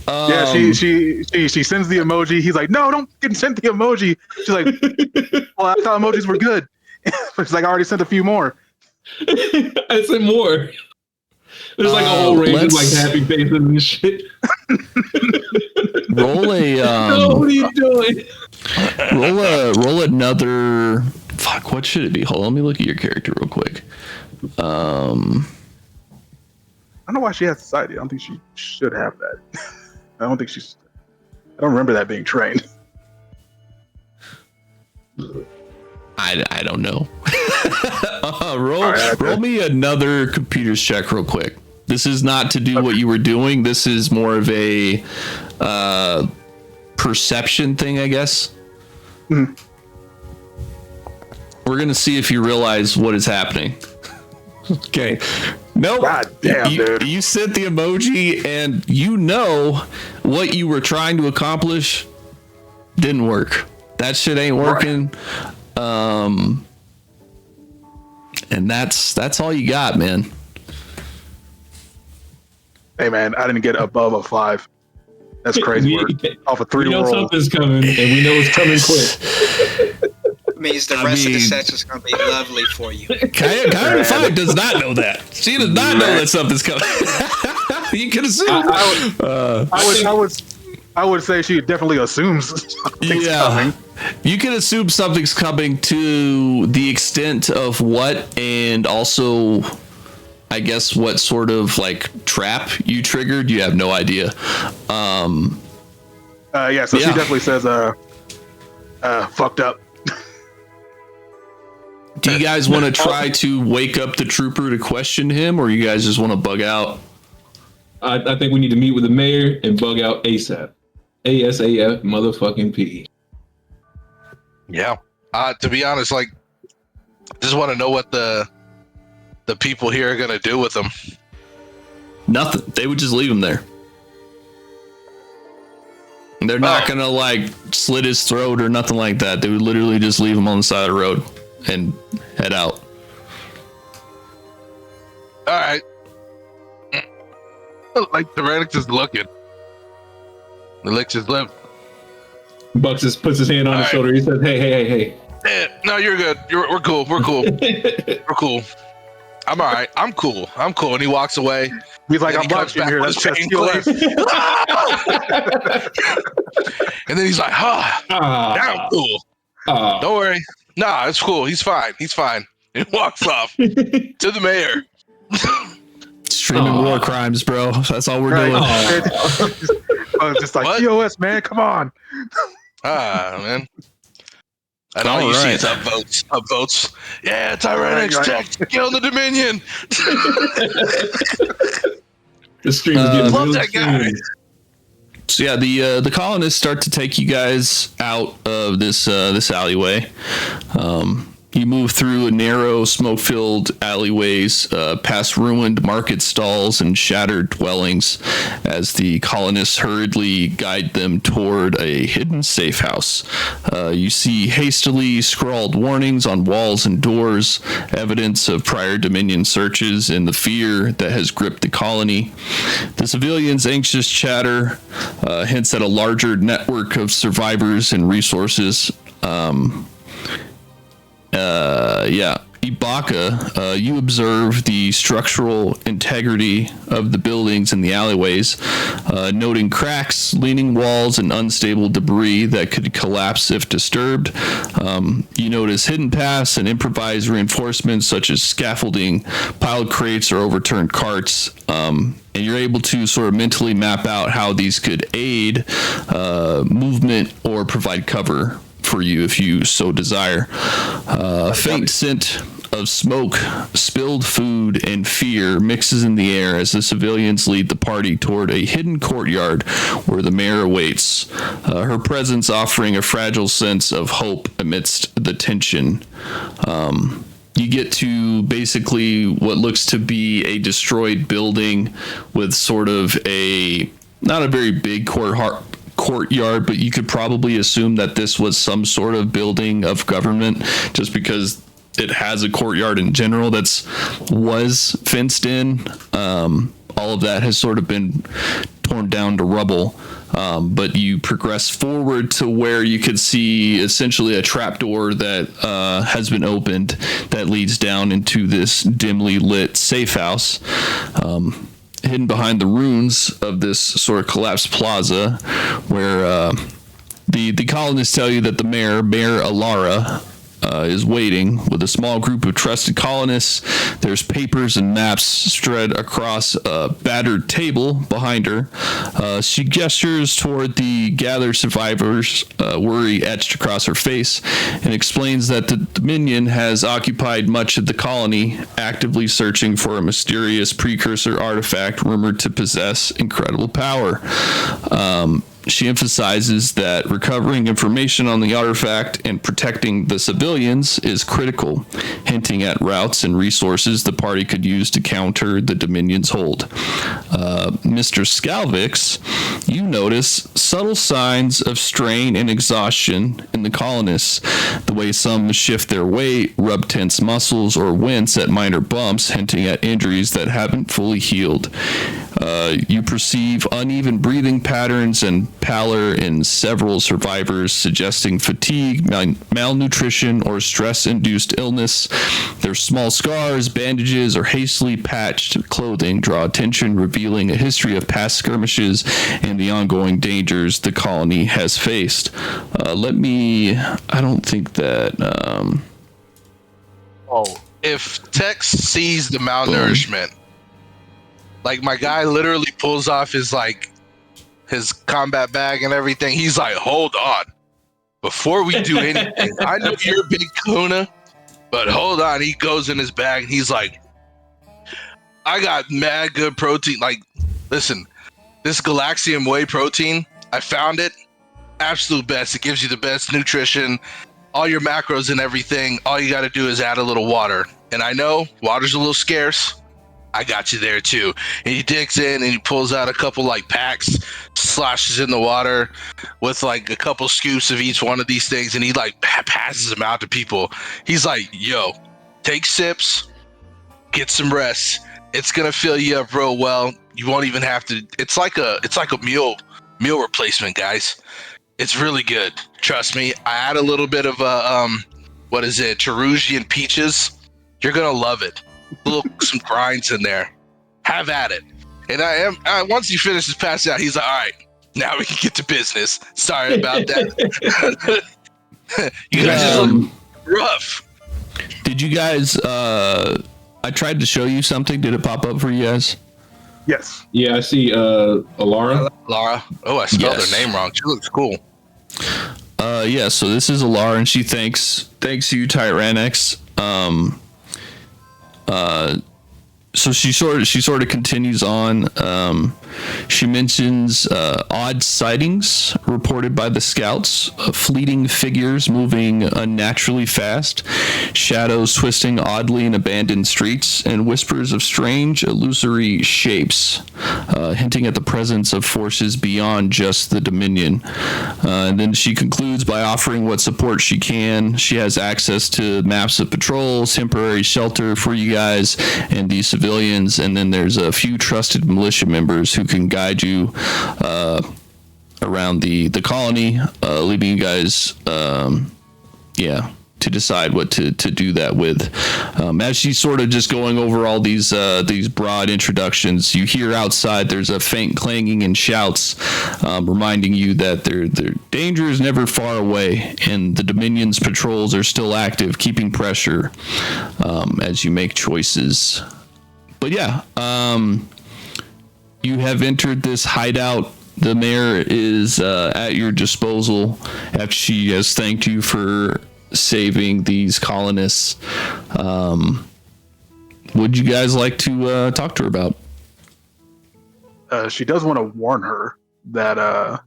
Yeah, she sends the emoji. He's like, no, don't send the emoji. She's like, well, I thought emojis were good. She's like, I already sent a few more. I sent more. There's like a whole range of like happy faces and shit. Roll a no, what are you doing? Roll another. Fuck, what should it be? Hold on, let me look at your character real quick. I don't know why she has society. I don't think she should have that. I don't remember that being trained. I don't know. Roll me another computer's check real quick. This is not to do what you were doing. This is more of a perception thing, I guess. Mm. We're gonna see if you realize what is happening. Okay. Nope. God damn, dude. You sent the emoji, and you know what you were trying to accomplish didn't work. That shit ain't working. And that's all you got, man. Hey, man, I didn't get above a 5. That's crazy work. Off a 3 We know roll. something's coming, and we know it's coming quick. Means the rest of the session's gonna be lovely for you. Kyrie 5 does not know that. She does not know that something's coming. You can assume. I would say she definitely assumes something's coming. You can assume something's coming to the extent of what, and also, I guess, what sort of like trap you triggered. You have no idea. So she definitely says, fucked up. Do you guys want to try to wake up the trooper to question him, or you guys just want to bug out? I think we need to meet with the mayor and bug out ASAP. ASAF motherfucking P. Yeah. To be honest, like, just want to know what the people here are gonna do with him. Nothing. They would just leave him there. They're not gonna like slit his throat or nothing like that. They would literally just leave him on the side of the road and head out. All right. Like Tyranix is looking. He licks his lip. Bucks puts his hand on his shoulder. He says, hey. No, you're good. We're cool. We're cool. We're cool. I'm all right. I'm cool. And he walks away. He's like, I'm I'm watching here. That's just TOS. And then he's like, now I'm cool. Don't worry. Nah, it's cool. He's fine. And walks off to the mayor. Streaming war crimes, bro. That's all we're doing. Just like, What? TOS, man, come on. Man. And all you see is upvotes. Yeah, Tyranix checked. Kill the Dominion. The stream is getting Love really that guy. So yeah, the colonists start to take you guys out of this alleyway. You move through a narrow, smoke-filled alleyways, past ruined market stalls and shattered dwellings, as the colonists hurriedly guide them toward a hidden safe house. You see hastily scrawled warnings on walls and doors, evidence of prior Dominion searches and the fear that has gripped the colony. The civilians' anxious chatter hints at a larger network of survivors and resources. Ibaka, you observe the structural integrity of the buildings in the alleyways, noting cracks, leaning walls, and unstable debris that could collapse if disturbed. You notice hidden paths and improvised reinforcements such as scaffolding, piled crates, or overturned carts. And you're able to sort of mentally map out how these could aid movement or provide cover for you if you so desire. Faint scent of smoke, spilled food, and fear mixes in the air as the civilians lead the party toward a hidden courtyard where the mayor awaits, her presence offering a fragile sense of hope amidst the tension. You get to basically what looks to be a destroyed building with sort of not a very big courtyard, but you could probably assume that this was some sort of building of government just because it has a courtyard in general was fenced in. All of that has sort of been torn down to rubble. But you progress forward to where you could see essentially a trapdoor that has been opened that leads down into this dimly lit safe house. Hidden behind the ruins of this sort of collapsed plaza, where the colonists tell you that the Mayor Alara, is waiting with a small group of trusted colonists. There's papers and maps spread across a battered table behind her. She gestures toward the gathered survivors, worry etched across her face, and explains that the Dominion has occupied much of the colony, actively searching for a mysterious precursor artifact rumored to possess incredible power. She emphasizes that recovering information on the artifact and protecting the civilians is critical, hinting at routes and resources the party could use to counter the Dominion's hold. Mr. Scalvix, you notice subtle signs of strain and exhaustion in the colonists, the way some shift their weight, rub tense muscles, or wince at minor bumps, hinting at injuries that haven't fully healed. You perceive uneven breathing patterns and pallor in several survivors, suggesting fatigue, malnutrition, or stress-induced illness. Their small scars, bandages, or hastily patched clothing draw attention, revealing a history of past skirmishes and the ongoing dangers the colony has faced. I don't think that... If Tex sees the malnourishment, like my guy literally pulls off his combat bag and everything. He's like, hold on. Before we do anything, I know you're a big kahuna, but hold on. He goes in his bag and he's like, I got mad good protein. Like, listen, this Galaxium Whey protein, I found it. Absolute best. It gives you the best nutrition, all your macros and everything. All you got to do is add a little water. And I know water's a little scarce. I got you there too. And he digs in and he pulls out a couple like packs, sloshes in the water with like a couple scoops of each one of these things, and he like passes them out to people. He's like, yo, take sips, get some rest. It's gonna fill you up real well. You won't even have to. It's like a meal replacement, guys. It's really good. Trust me. I add a little bit of Cherugian peaches. You're gonna love it. Some grinds in there. Have at it. And once he finishes passing out, he's like, all right, now we can get to business. Sorry about that. You guys just look rough. Did you guys, I tried to show you something. Did it pop up for you guys? Yes. Yeah, I see Alara. Laura. Oh, I spelled Yes. her name wrong. She looks cool. Yeah, so this is Alara, and she thanks you, Tyrannex. So she sort of continues on. She mentions odd sightings reported by the scouts, fleeting figures moving unnaturally fast, shadows twisting oddly in abandoned streets, and whispers of strange, illusory shapes, hinting at the presence of forces beyond just the Dominion. And then she concludes by offering what support she can. She has access to maps of patrols, temporary shelter for you guys and these civilians, and then there's a few trusted militia members who can guide you around the colony, leaving you guys to decide what to do that with. As she's sort of just going over all these broad introductions, you hear outside there's a faint clanging and shouts, reminding you that their danger is never far away, and the Dominion's patrols are still active, keeping pressure as you make choices. But yeah, you have entered this hideout. The mayor is at your disposal after she has thanked you for saving these colonists. Would you guys like to talk to her about? She does want to warn her that a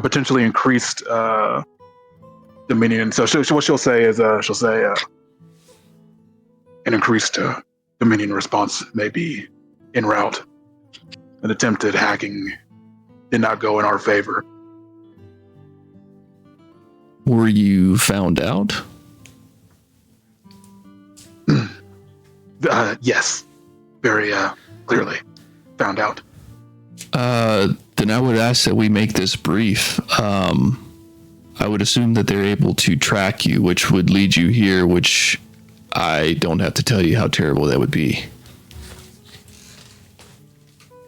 potentially increased Dominion. So what she'll say is an increased Dominion response may be en route. An attempted hacking did not go in our favor. Were you found out? Yes, very clearly found out. Then I would ask that we make this brief. I would assume that they're able to track you, which would lead you here, which I don't have to tell you how terrible that would be.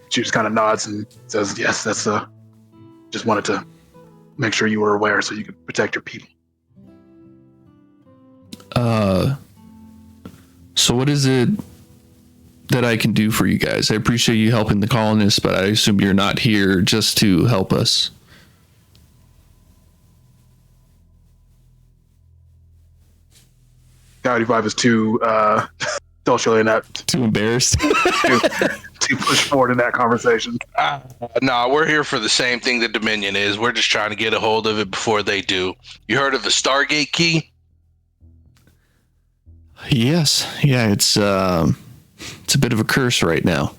She just kind of nods and says, yes, that's just wanted to make sure you were aware so you could protect your people. So what is it that I can do for you guys? I appreciate you helping the colonists, but I assume you're not here just to help us. Coyote 5 is too socially not Too embarrassed. to push forward in that conversation. No, we're here for the same thing that Dominion is. We're just trying to get a hold of it before they do. You heard of the Stargate key? Yes. Yeah, it's a bit of a curse right now.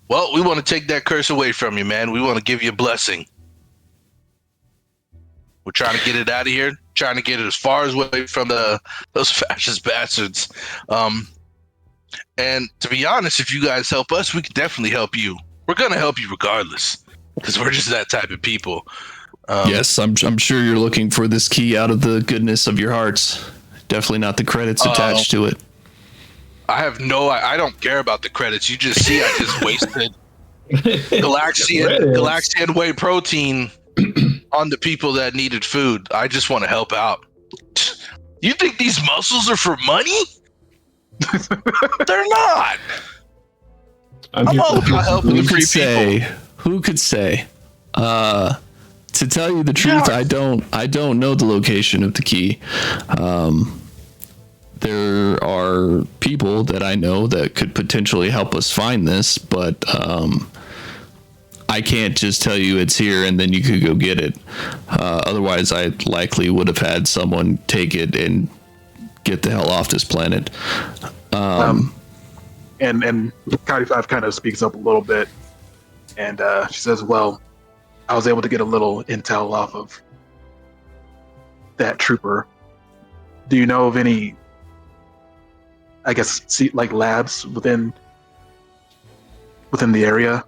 Well, we want to take that curse away from you, man. We want to give you a blessing. We're trying to get it out of here, trying to get it as far away from those fascist bastards. And to be honest, if you guys help us, we can definitely help you. We're going to help you regardless, because we're just that type of people. Yes, I'm sure you're looking for this key out of the goodness of your hearts. Definitely not the credits attached to it. I don't care about the credits. You just see I just wasted Galaxian whey protein on the people that needed food. I just want to help out. You think these muscles are for money? They're not. I'm all about helping the free people. Who could say? To tell you the truth, Yeah. I don't know the location of the key. There are people that I know that could potentially help us find this, but I can't just tell you it's here and then you could go get it. Otherwise, I likely would have had someone take it and get the hell off this planet. And Coyote 5 kind of speaks up a little bit, and she says, well, I was able to get a little intel off of that trooper. Do you know of any, I guess, like labs within the area?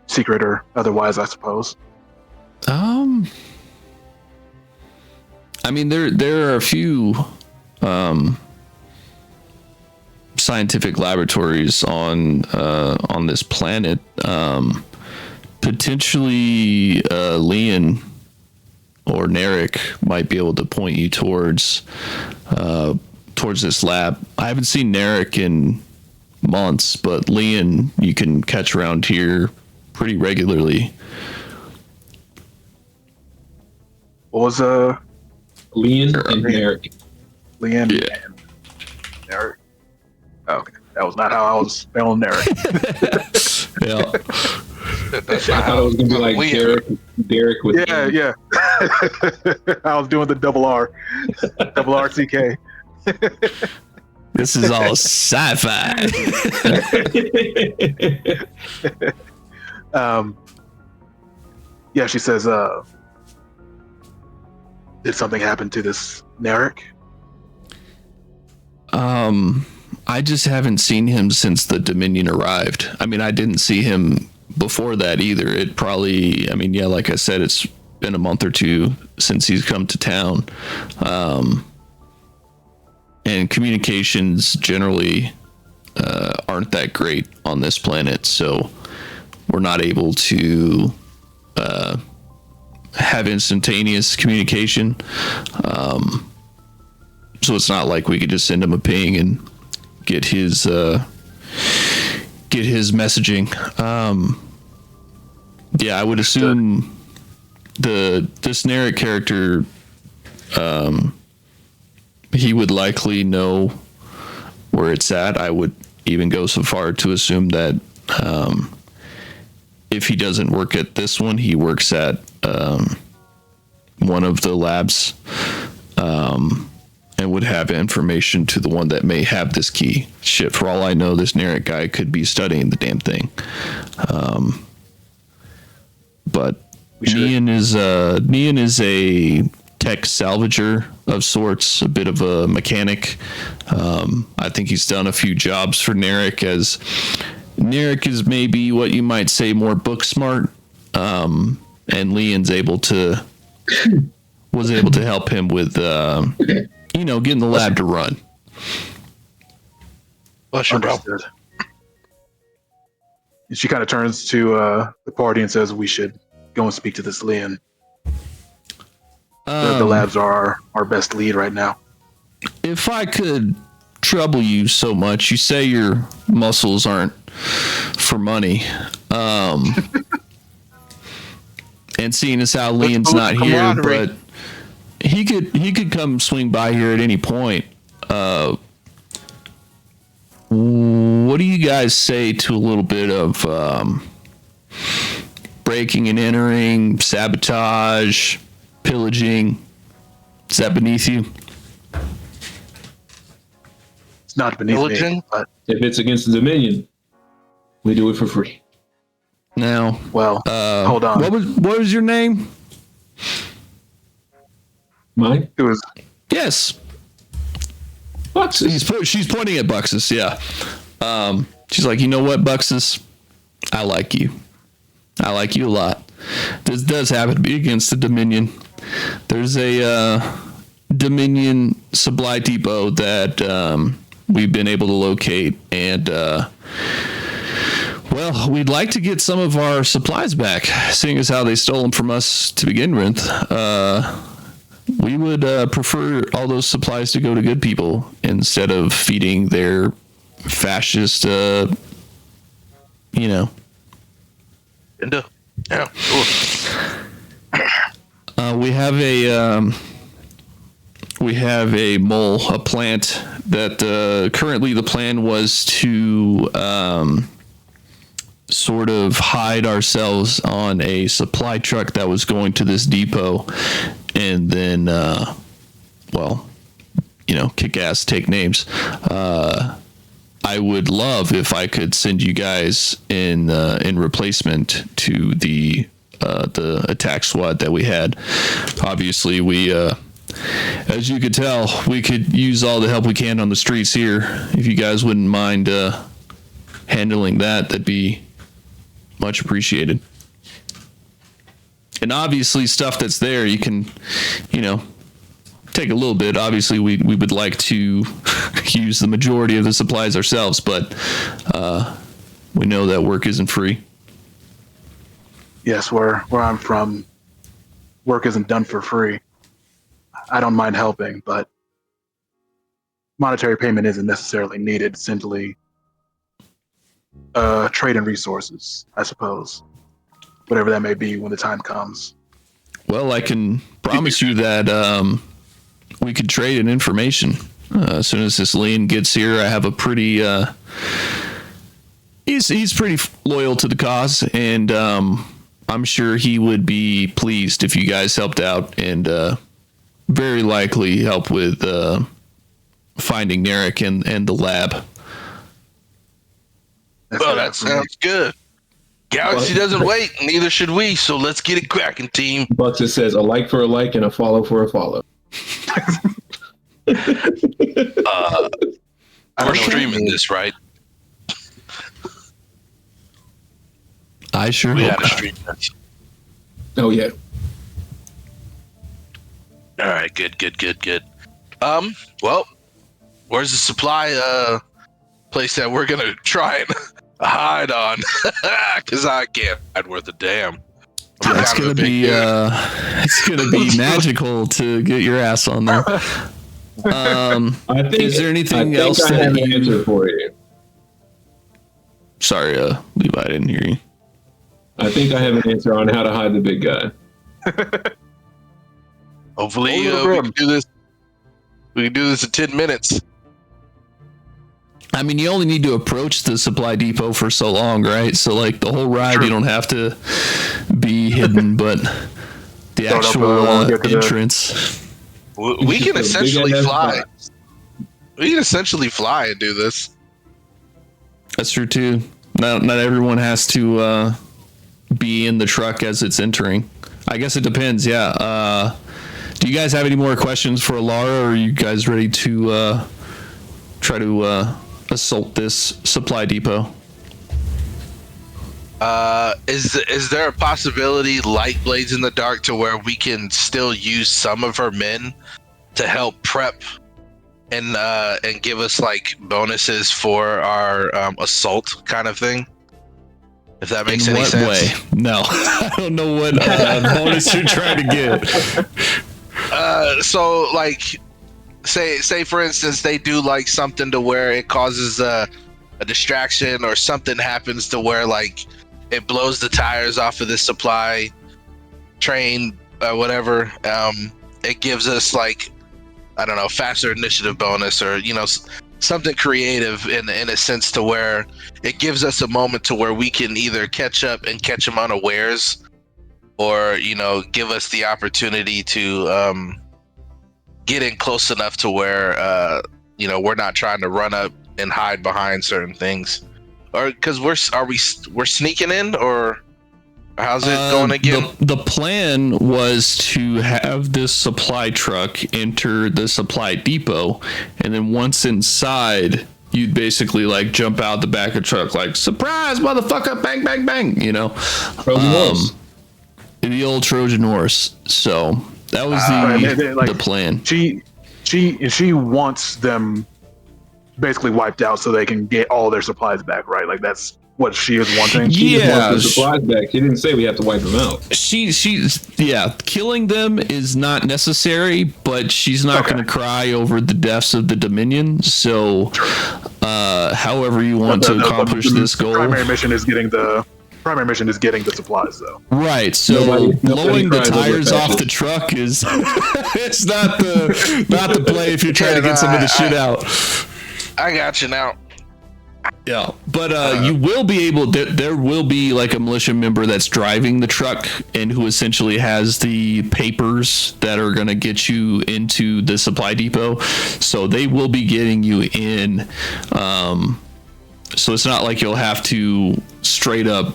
Secret or otherwise, I suppose. I mean, there are a few scientific laboratories on this planet. Potentially, Leon or Narek might be able to point you towards this lab. I haven't seen Narek in months, but Leon you can catch around here pretty regularly. What was Leon and Eric. Leanne Yeah. and Eric? Okay, that was not how I was spelling Eric. Yeah. That's I not thought it was gonna be like Leon. Derek with Yeah, N. yeah. I was doing the double RCK. This is all sci-fi. Yeah, she says, did something happen to this Narek? I just haven't seen him since the Dominion arrived. I mean, I didn't see him before that either. It probably, I mean, yeah, like I said, it's been a month or two since he's come to town. And communications generally aren't that great on this planet, so we're not able to have instantaneous communication. So it's not like we could just send him a ping and get his messaging. Yeah, I would assume this Narek character, he would likely know where it's at. I would even go so far to assume that if he doesn't work at this one, he works at one of the labs, and would have information to the one that may have this key. Shit, for all I know, this Narek guy could be studying the damn thing. But Neon is a tech salvager of sorts, a bit of a mechanic. I think he's done a few jobs for Narek, as Narek is maybe what you might say more book smart, and Leon's was able to help him with getting the lab to run. Bless you, bro. Understood. And she kind of turns to the party and says, we should go and speak to this Leon. The labs are our best lead right now. If I could trouble you so much, you say your muscles aren't for money. And seeing as how Leon's build not here, camaraderie. but he could come swing by here at any point. what do you guys say to a little bit of breaking and entering, sabotage, pillaging? Is that beneath you? It's not beneath me, Pillaging? but If it's against the Dominion, we do it for free. Now, well, hold on. What was your name? Mine? It was Yes, Buxus. she's pointing at Buxus. Yeah, she's like, you know what, Buxus, I like you. I like you a lot. This does happen to be against the Dominion. There's a Dominion supply depot that we've been able to locate, and well, we'd like to get some of our supplies back, seeing as how they stole them from us to begin with. We would prefer all those supplies to go to good people instead of feeding their fascist, Yeah, cool. We have a mole, a plant that currently the plan was to sort of hide ourselves on a supply truck that was going to this depot, and then, kick ass, take names. I would love if I could send you guys in replacement to the attack squad that we had. Obviously, we, as you could tell, we could use all the help we can on the streets here. If you guys wouldn't mind handling that, that'd be much appreciated. And obviously, stuff that's there, you can, take a little bit. Obviously, we would like to use the majority of the supplies ourselves, but we know that work isn't free. yes, where I'm from, work isn't done for free. I don't mind helping, but monetary payment isn't necessarily needed. Simply trade and resources, I suppose. Whatever that may be when the time comes. Well, I can promise you that we could trade in information. As soon as this Lean gets here, I have a pretty... he's pretty loyal to the cause, and I'm sure he would be pleased if you guys helped out, and very likely help with finding Narek and the lab. Well, that sounds good. Galaxy doesn't wait, neither should we, so let's get it cracking, team. Buxus says a like for a like and a follow for a follow. We're streaming this, right? I sure We hope had to not. stream this. Oh, yeah. All right, good. Well, where's the supply place that we're gonna try and hide on? Because I can't hide worth a damn. I'm It's kind of gonna a big be dude. it's gonna be magical to get your ass on there. I think, Is there anything else I that have an you- answer for you. Sorry, Levi, I didn't hear you. I think I have an answer on how to hide the big guy. Hopefully, Over the we brim. can do this. We can do this in 10 minutes. I mean, you only need to approach the supply depot for so long, right? So, like, the whole ride, True. you don't have to be hidden, but the Don't actual wanna get to the- entrance. We can Just a essentially big-ass fly. box. We can essentially fly and do this. That's true, too. Not everyone has to be in the truck as it's entering. I guess it depends, yeah. Do you guys have any more questions for Alara, or are you guys ready to try to assault this supply depot? Is there a possibility, light blades in the dark, to where we can still use some of her men to help prep and give us like bonuses for our assault kind of thing? If that makes In any what sense. way? No, I don't know what bonus you're trying to get. So like, say for instance, they do like something to where it causes a distraction, or something happens to where like it blows the tires off of this supply train, whatever. It gives us like, I don't know, faster initiative bonus, or something creative in a sense to where it gives us a moment to where we can either catch up and catch them unawares, or give us the opportunity to get in close enough to where we're not trying to run up and hide behind certain things, or because we're sneaking in, or how's it going again? The plan was to have this supply truck enter the supply depot, and then once inside, you'd basically like jump out the back of the truck like, surprise, motherfucker, bang, bang, bang, Trojan horse. The old Trojan horse. So that was the plan. She wants them basically wiped out so they can get all their supplies back, right? Like that's what she is wanting. She just wants the supplies back. She didn't say we have to wipe them out. She's killing them is not necessary, but she's not going to cry over the deaths of the Dominion. So, however you want to accomplish this goal, primary mission is getting the supplies, though. Right. So blowing the tires off the truck is it's not the play if you're trying to get some of the shit out. I got you now. Yeah, but you will be able. There will be like a militia member that's driving the truck and who essentially has the papers that are going to get you into the supply depot. So they will be getting you in. So it's not like you'll have to straight up,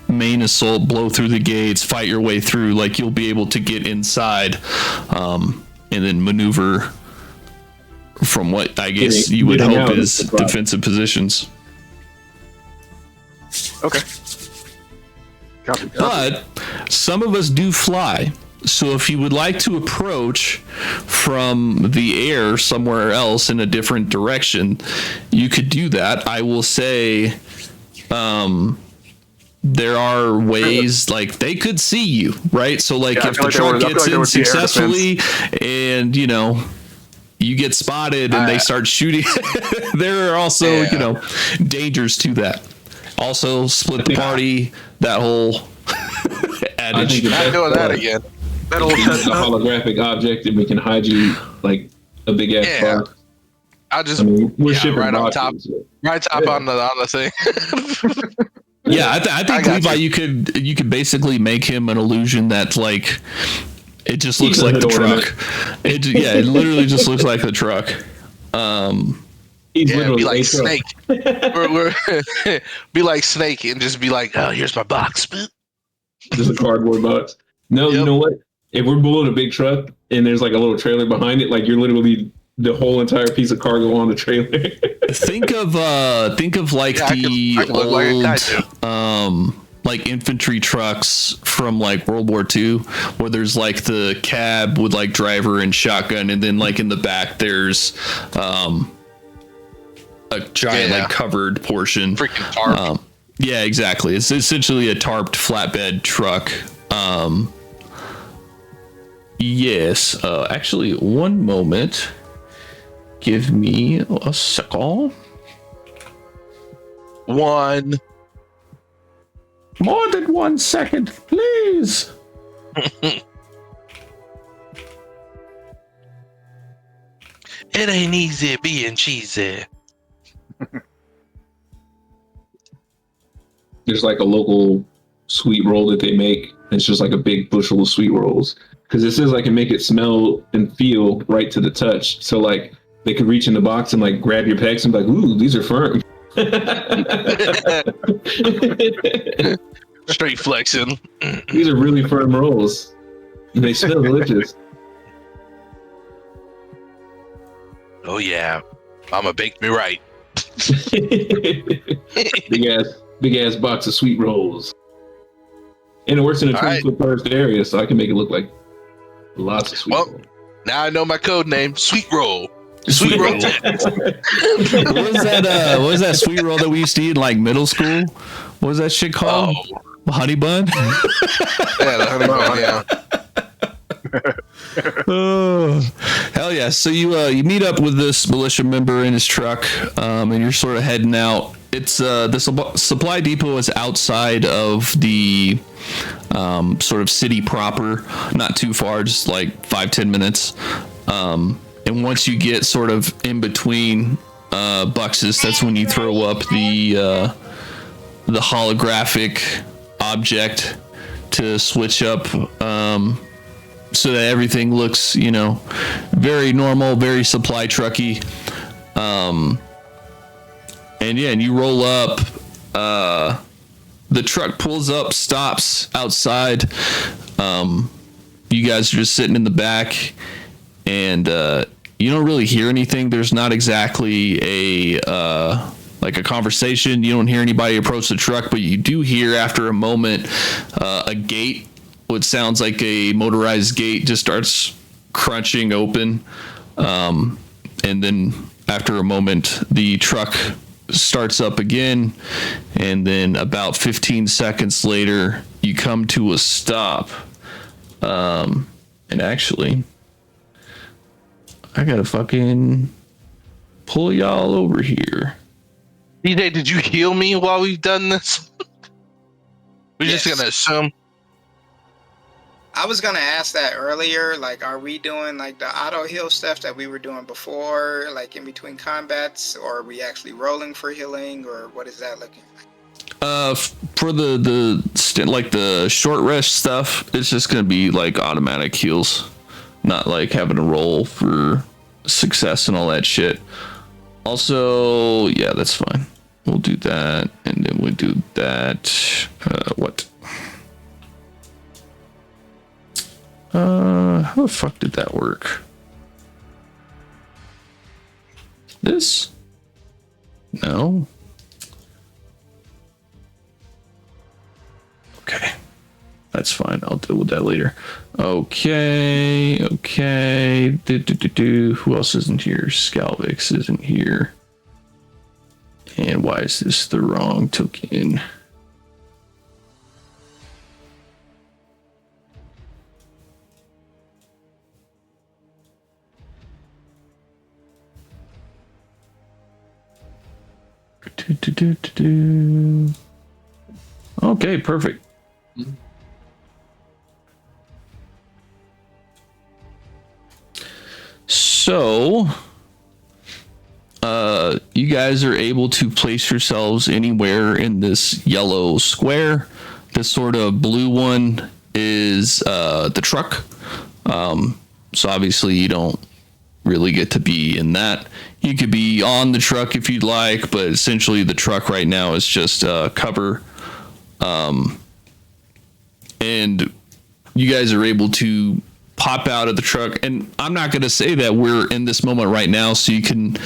main assault, blow through the gates, fight your way through. Like you'll be able to get inside, and then maneuver from what I guess you would hope is defensive positions. Okay. Copy. But some of us do fly. So if you would like to approach from the air somewhere else in a different direction, you could do that. I will say there are ways, like they could see you, right? So like if the truck gets in successfully and, you get spotted and they start shooting, there are also, dangers to that. Also, split the party, that whole adage. Not doing that again. That'll a holographic object and we can hide you like a big ass box. I'll just we're shipping right on top, boxes. on the thing. Yeah, I think Levi, you could basically make him an illusion that like it just looks like the truck. It literally just looks like the truck. He's literally be like Snake. we're be like Snake and just be like, oh, here's my box. Just a cardboard box. No, You know what? If we're pulling a big truck and there's like a little trailer behind it, like you're literally the whole entire piece of cargo on the trailer. think of like the old like infantry trucks from like World War II, where there's like the cab with like driver and shotgun, and then like in the back there's a giant like covered portion. Freaking tarp. Yeah, exactly. It's essentially a tarped flatbed truck. Yes. Actually, one moment. Give me a second. One. More than 1 second, please. It ain't easy being cheesy. There's like a local sweet roll that they make. It's just like a big bushel of sweet rolls. Because it says I can make it smell and feel right to the touch. So like they could reach in the box and like grab your pecs and be like, ooh, these are firm. Straight flexing. These are really firm rolls. They smell delicious. Oh yeah, Mama baked me right. big ass box of sweet rolls. And it works in a 20-foot burst area, so I can make it look like lots of sweet rolls. Now I know my code name, Sweet Roll. Sweet roll. What was that sweet roll that we used to eat in like middle school? What was that shit called? Honey bun? Yeah, the honey bun, yeah. Oh, hell yeah. So you meet up with this militia member in his truck, and you're sort of heading out. It's the supply depot is outside of the sort of city proper, not too far, just like 5-10 minutes. And once you get sort of in between Buxus, that's when you throw up the holographic object to switch up so that everything looks, very normal, very supply trucky. And you roll up. The truck pulls up, stops outside. You guys are just sitting in the back, and you don't really hear anything. There's not exactly a conversation. You don't hear anybody approach the truck, but you do hear after a moment a gate, what sounds like a motorized gate, just starts crunching open. And then after a moment, the truck starts up again, and then about 15 seconds later, you come to a stop. And actually, I gotta fucking pull y'all over here. DJ, did you heal me while we've done this? We're Yes. just gonna assume. I was gonna ask that earlier. Like, are we doing like the auto heal stuff that we were doing before, like in between combats, or are we actually rolling for healing, or what is that looking like? For the short rest stuff, it's just gonna be like automatic heals, not like having to roll for success and all that shit. Also, yeah, that's fine. We'll do that, and then we do that. What? How the fuck did that work? This? No. Okay. That's fine. I'll deal with that later. Okay. Who else isn't here? Scalvix isn't here. And why is this the wrong token? Okay, perfect. So, you guys are able to place yourselves anywhere in this yellow square. This sort of blue one is the truck. So obviously you don't really get to be in that. You could be on the truck if you'd like, but essentially the truck right now is just cover. And you guys are able to pop out of the truck. And I'm not going to say that we're in this moment right now, so you can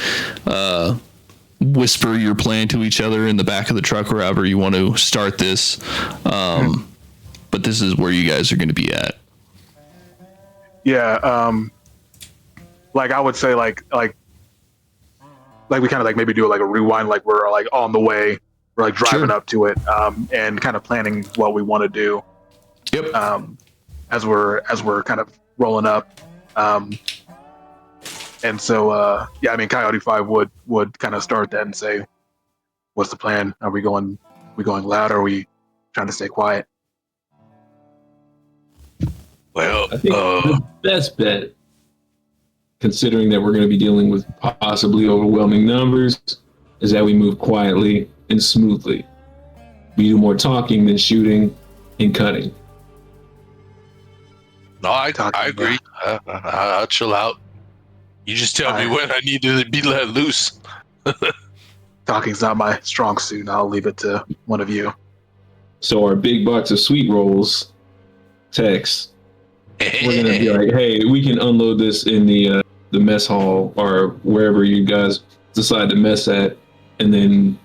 whisper your plan to each other in the back of the truck or however you want to start this. But this is where you guys are going to be at. Yeah. Like I would say, like we kind of like maybe do like a rewind, like we're like on the way, we're like driving up to it, and kind of planning what we want to do. Yep. As we're kind of rolling up, and so yeah, I mean, Coyote 5 would kind of start that and say, "What's the plan? Are we going loud? Or are we trying to stay quiet?" Well, I think the best bet, considering that we're going to be dealing with possibly overwhelming numbers, is that we move quietly and smoothly. We do more talking than shooting and cutting. no, I agree. I'll chill out. You just tell me when I need to be let loose. Talking's not my strong suit, and I'll leave it to one of you. So our big box of sweet rolls, text, we're gonna be like, hey, we can unload this in the mess hall or wherever you guys decide to mess at, and then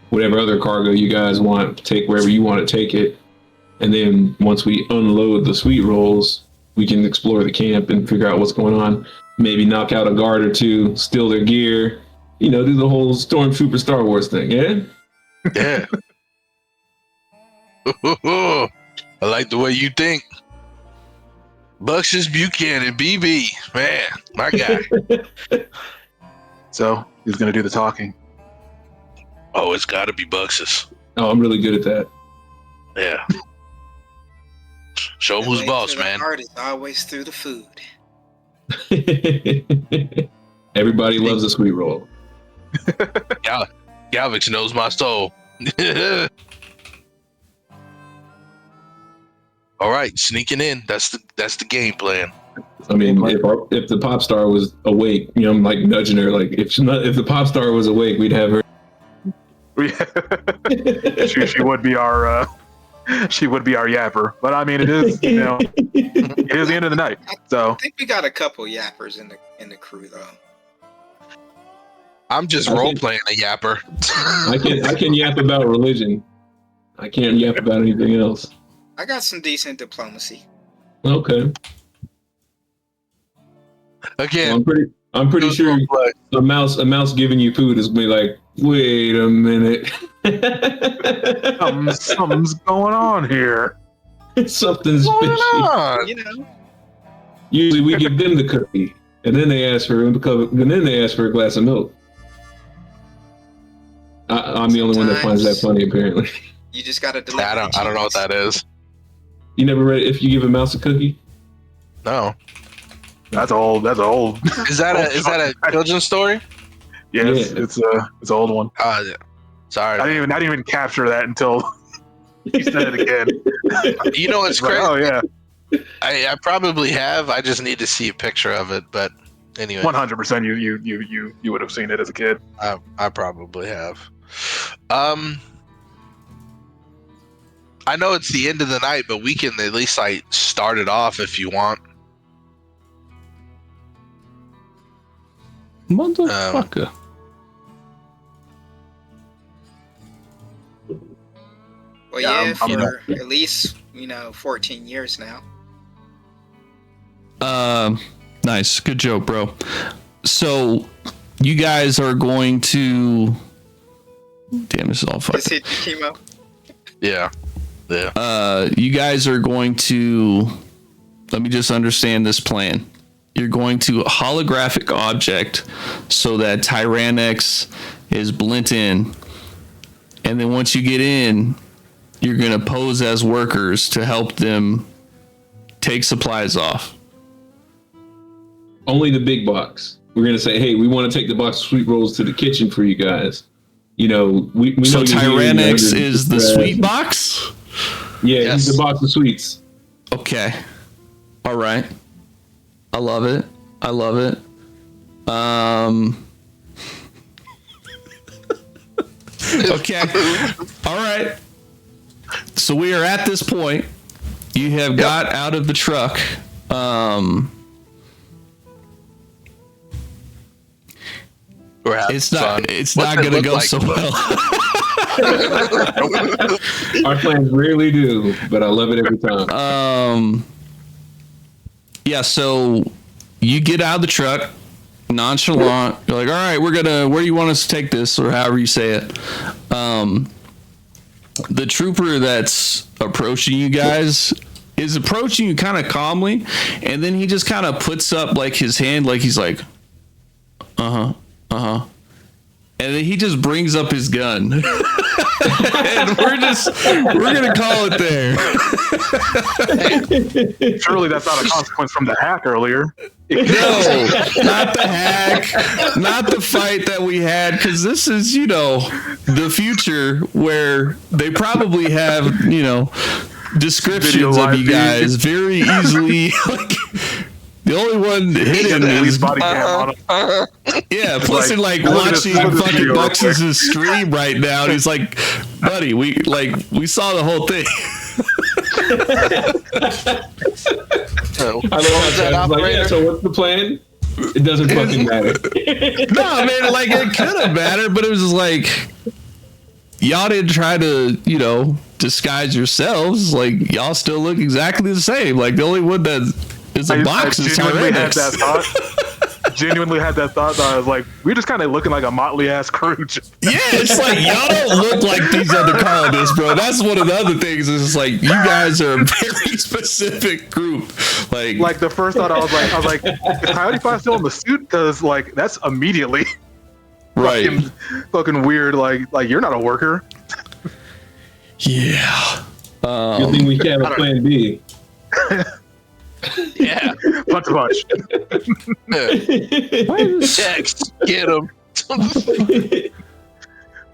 whatever other cargo you guys want, take wherever you want to take it. And then once we unload the sweet rolls, we can explore the camp and figure out what's going on. Maybe knock out a guard or two, steal their gear, do the whole Stormtrooper Star Wars thing, yeah? Yeah. I like the way you think. Buxus Buchanan, BB, man, my guy. So who's gonna do the talking? Oh, it's got to be Buxus. Oh, I'm really good at that. Yeah. Show 'em who's The way boss, to the man. heart is always through the food. Everybody loves a sweet roll. Galvix knows my soul. All right, sneaking in. That's the game plan. I mean, if the pop star was awake, you know, I'm like nudging her. Like if the pop star was awake, we'd have her. she would be our yapper. But I mean, it is it is the end of the night. So I think we got a couple yappers in the crew though. I'm just role playing a yapper. I can yap about religion. I can't yap about anything else. I got some decent diplomacy. Okay. Again, Well, I'm pretty sure a mouse giving you food is gonna be like, wait a minute. something's going on here. Something's what's going fishy. on? You know, Usually we give them the cookie, and then they ask for a glass of milk. I'm the only one that finds that funny, apparently. you just gotta deliver. I don't know what that is. You never read If You Give a Mouse a Cookie? No. That's old. Is that a children's story? Yes, Yeah. it's an old one. Yeah. Sorry. I didn't even capture that until you said it again. You know what's It's like, crazy? oh yeah, I probably have. I just need to see a picture of it. But anyway, 100%. You would have seen it as a kid. I probably have. I know it's the end of the night, but we can at least like start it off if you want. Motherfucker. Well, Yeah, yeah, I'm for at least 14 years now. Nice. Good joke, bro. So you guys are going to damn, this is all Just fucking. hit the chemo. Yeah. You guys are going to, let me just understand this plan. You're going to holographic object so that Tyrannex is blent in. And then once you get in, you're going to pose as workers to help them take supplies off. Only the big box. We're going to say, hey, we want to take the box of sweet rolls to the kitchen for you guys. You know, we So know you're here, Tyrannex you're is the sweet box? Yeah, Yes. he's the box of sweets. Okay. All right. I love it. Okay. All right. So we are at this point. You have got out of the truck. We're having It's not. fun. It's What's not it going to look go like? so well. Our plans rarely do, but I love it every time. Yeah. So you get out of the truck, nonchalant. You're like, all right, where do you want us to take this, or however you say it. The trooper that's approaching you guys is approaching you kind of calmly, and then he just kind of puts up like his hand, like he's like, and then he just brings up his gun. And we're gonna call it there. Surely that's not a consequence from the hack earlier. No, not the hack, not the fight that we had, because this is, the future where they probably have, descriptions of you guys very easily. Like, the only one hidden At is, least body cam on him. yeah, plus they're like look at this- watching look at this fucking video real Bux's stream right now, and he's like, buddy, we saw the whole thing. I love how Chad's like, yeah, so what's the plan? It doesn't fucking matter. No, man, like it could have mattered, but it was just like y'all didn't try to, disguise yourselves. Like y'all still look exactly the same. Like the only one that is a box is genuinely had Tyrannex. that thought. Genuinely had that thought. That I was like, we're just kind of looking like a motley ass crew. Yeah, it's like y'all don't look like these other colonists, bro. That's one of the other things. Is like you guys are a very specific group. Like the first thought, I was like, is Coyote 5 still in the suit? Because like that's immediately right. fucking weird. Like you're not a worker. Yeah. Good thing we have a plan B. Yeah. Punch a punch. X, get him.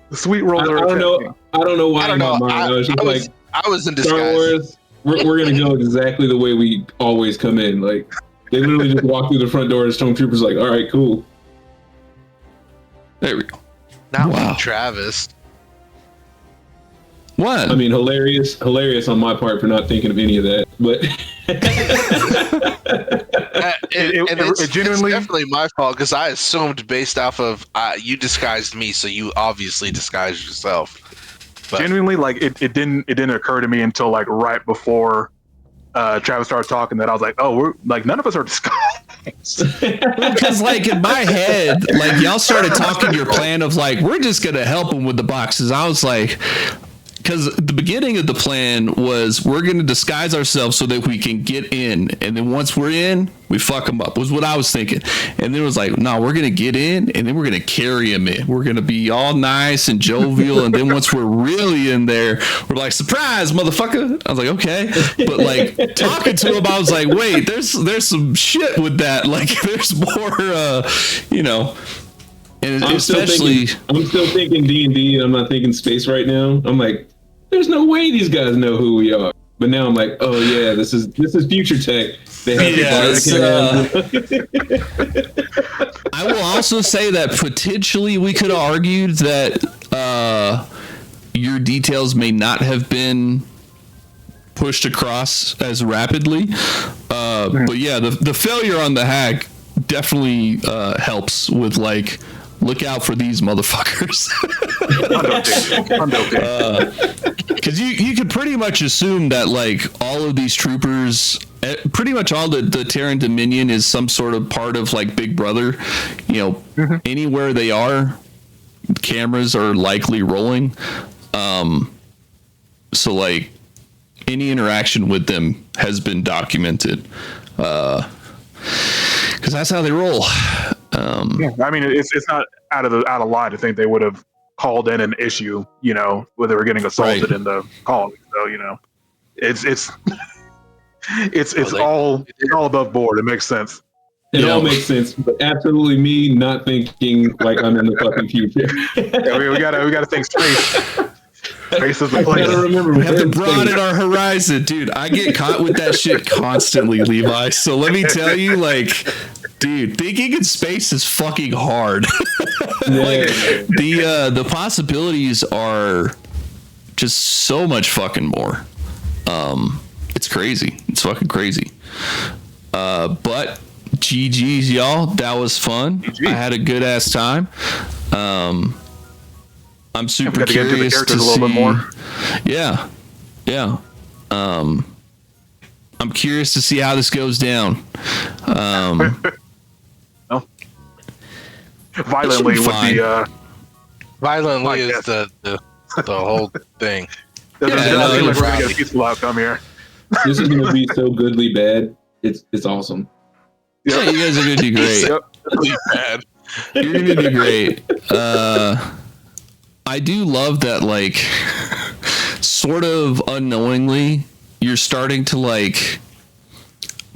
The sweet rolls are I don't know. attacking. I don't know why I don't in my know. mind. I was just like, I was in Star disguise. Wars. We're gonna go exactly the way we always come in. Like they literally just walk through the front door, and Stormtroopers like, all right, cool. There we go. Not Wow. with Travis. What? I mean, hilarious on my part for not thinking of any of that. But It genuinely- it's definitely my fault because I assumed based off of you disguised me, so you obviously disguised yourself. But Genuinely, like it didn't occur to me until like right before Travis started talking that I was like, oh, we're like none of us are disguised. Because like in my head, like y'all started talking your plan of like we're just gonna help him with the boxes. I was like, because the beginning of the plan was we're gonna disguise ourselves so that we can get in, and then once we're in, we fuck them up. Was what I was thinking. And then it was like, no, we're gonna get in, and then we're gonna carry him in. We're gonna be all nice and jovial, and then once we're really in there, we're like, surprise, motherfucker. I was like, okay, but like talking to him, I was like, wait, there's some shit with that. Like, there's more, you know. And I'm still especially, thinking D&D, and I'm not thinking space right now. I'm like, there's no way these guys know who we are. But now I'm like, oh yeah, this is future tech. They have I will also say that potentially we could have argued that your details may not have been pushed across as rapidly. But yeah, the failure on the hack definitely helps with like, look out for these motherfuckers. Because you could pretty much assume that like all of these troopers, pretty much all the Terran Dominion is some sort of part of like Big Brother. You know, anywhere they are, cameras are likely rolling. So like any interaction with them has been documented. Because that's how they roll. Yeah, I mean, it's not out of line to think they would have called in an issue, you know, where they were getting assaulted in the call. So you know, it's all above board. It makes sense. It all makes sense, but absolutely me not thinking like I'm in the fucking future. Yeah, we gotta think space. Space is the place. Gotta remember, We have to we're in broaden space. our horizon, dude. I get caught with that shit constantly, Levi. So let me tell you, like, dude, thinking in space is fucking hard. Like, the possibilities are just so much fucking more. It's crazy. It's fucking crazy. But GG's, y'all. That was fun. GG. I had a good ass time. I'm super Got to get into the curious to characters a see. little bit more. Yeah. I'm curious to see how this goes down. Violently with fine. the Violently Like is the whole thing. doesn't Yeah, seem no, like you're we're gonna get right. a peaceful outcome here. This is gonna be so goodly bad. It's awesome. Yeah, you guys are gonna do great. Yep. Really bad. You're gonna do great. I do love that, like, sort of unknowingly, you're starting to like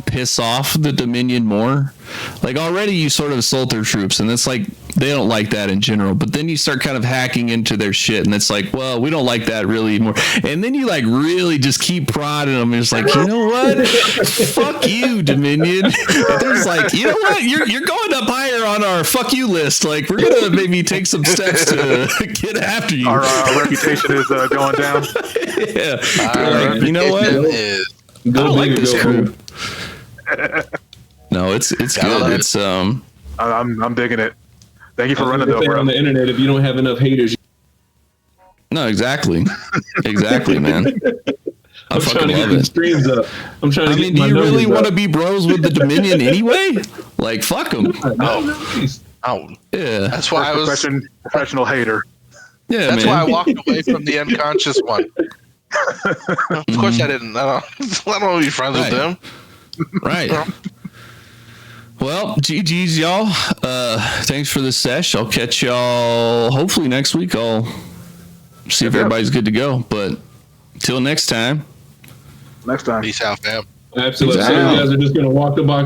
piss off the Dominion more. Like already you sort of assault their troops, and it's like they don't like that in general. But then you start kind of hacking into their shit, and it's like, well, we don't like that really anymore. And then you like really just keep prodding them, and it's like, you know what? Fuck you, Dominion. And there's like, you know what? You're going up higher on our fuck you list. Like we're gonna maybe take some steps to get after you. Our reputation is going down. Yeah. They're like, you know what? Is, I Go don't like big or this go crew. home. No, it's Yeah, good. It's I'm digging it. Thank you for I was running gonna though, say bro. on the internet, if you don't have enough haters, no, exactly, man. I I'm trying fucking to get love these it. streams up. I'm trying to I get mean, do my you really numbers want to up. be bros with the Dominion anyway? Like, fuck them. Nice. oh, Yeah, that's why I was. Professional hater. yeah, That's man. why I walked away from the unconscious one. Of course, I didn't. I don't want to be friends with them. Right. Well, GG's, y'all. Thanks for the sesh. I'll catch y'all hopefully next week. I'll see if everybody's good to go. But till next time. Next time. Peace out, fam. Absolutely. So Exactly. you guys are just gonna walk the box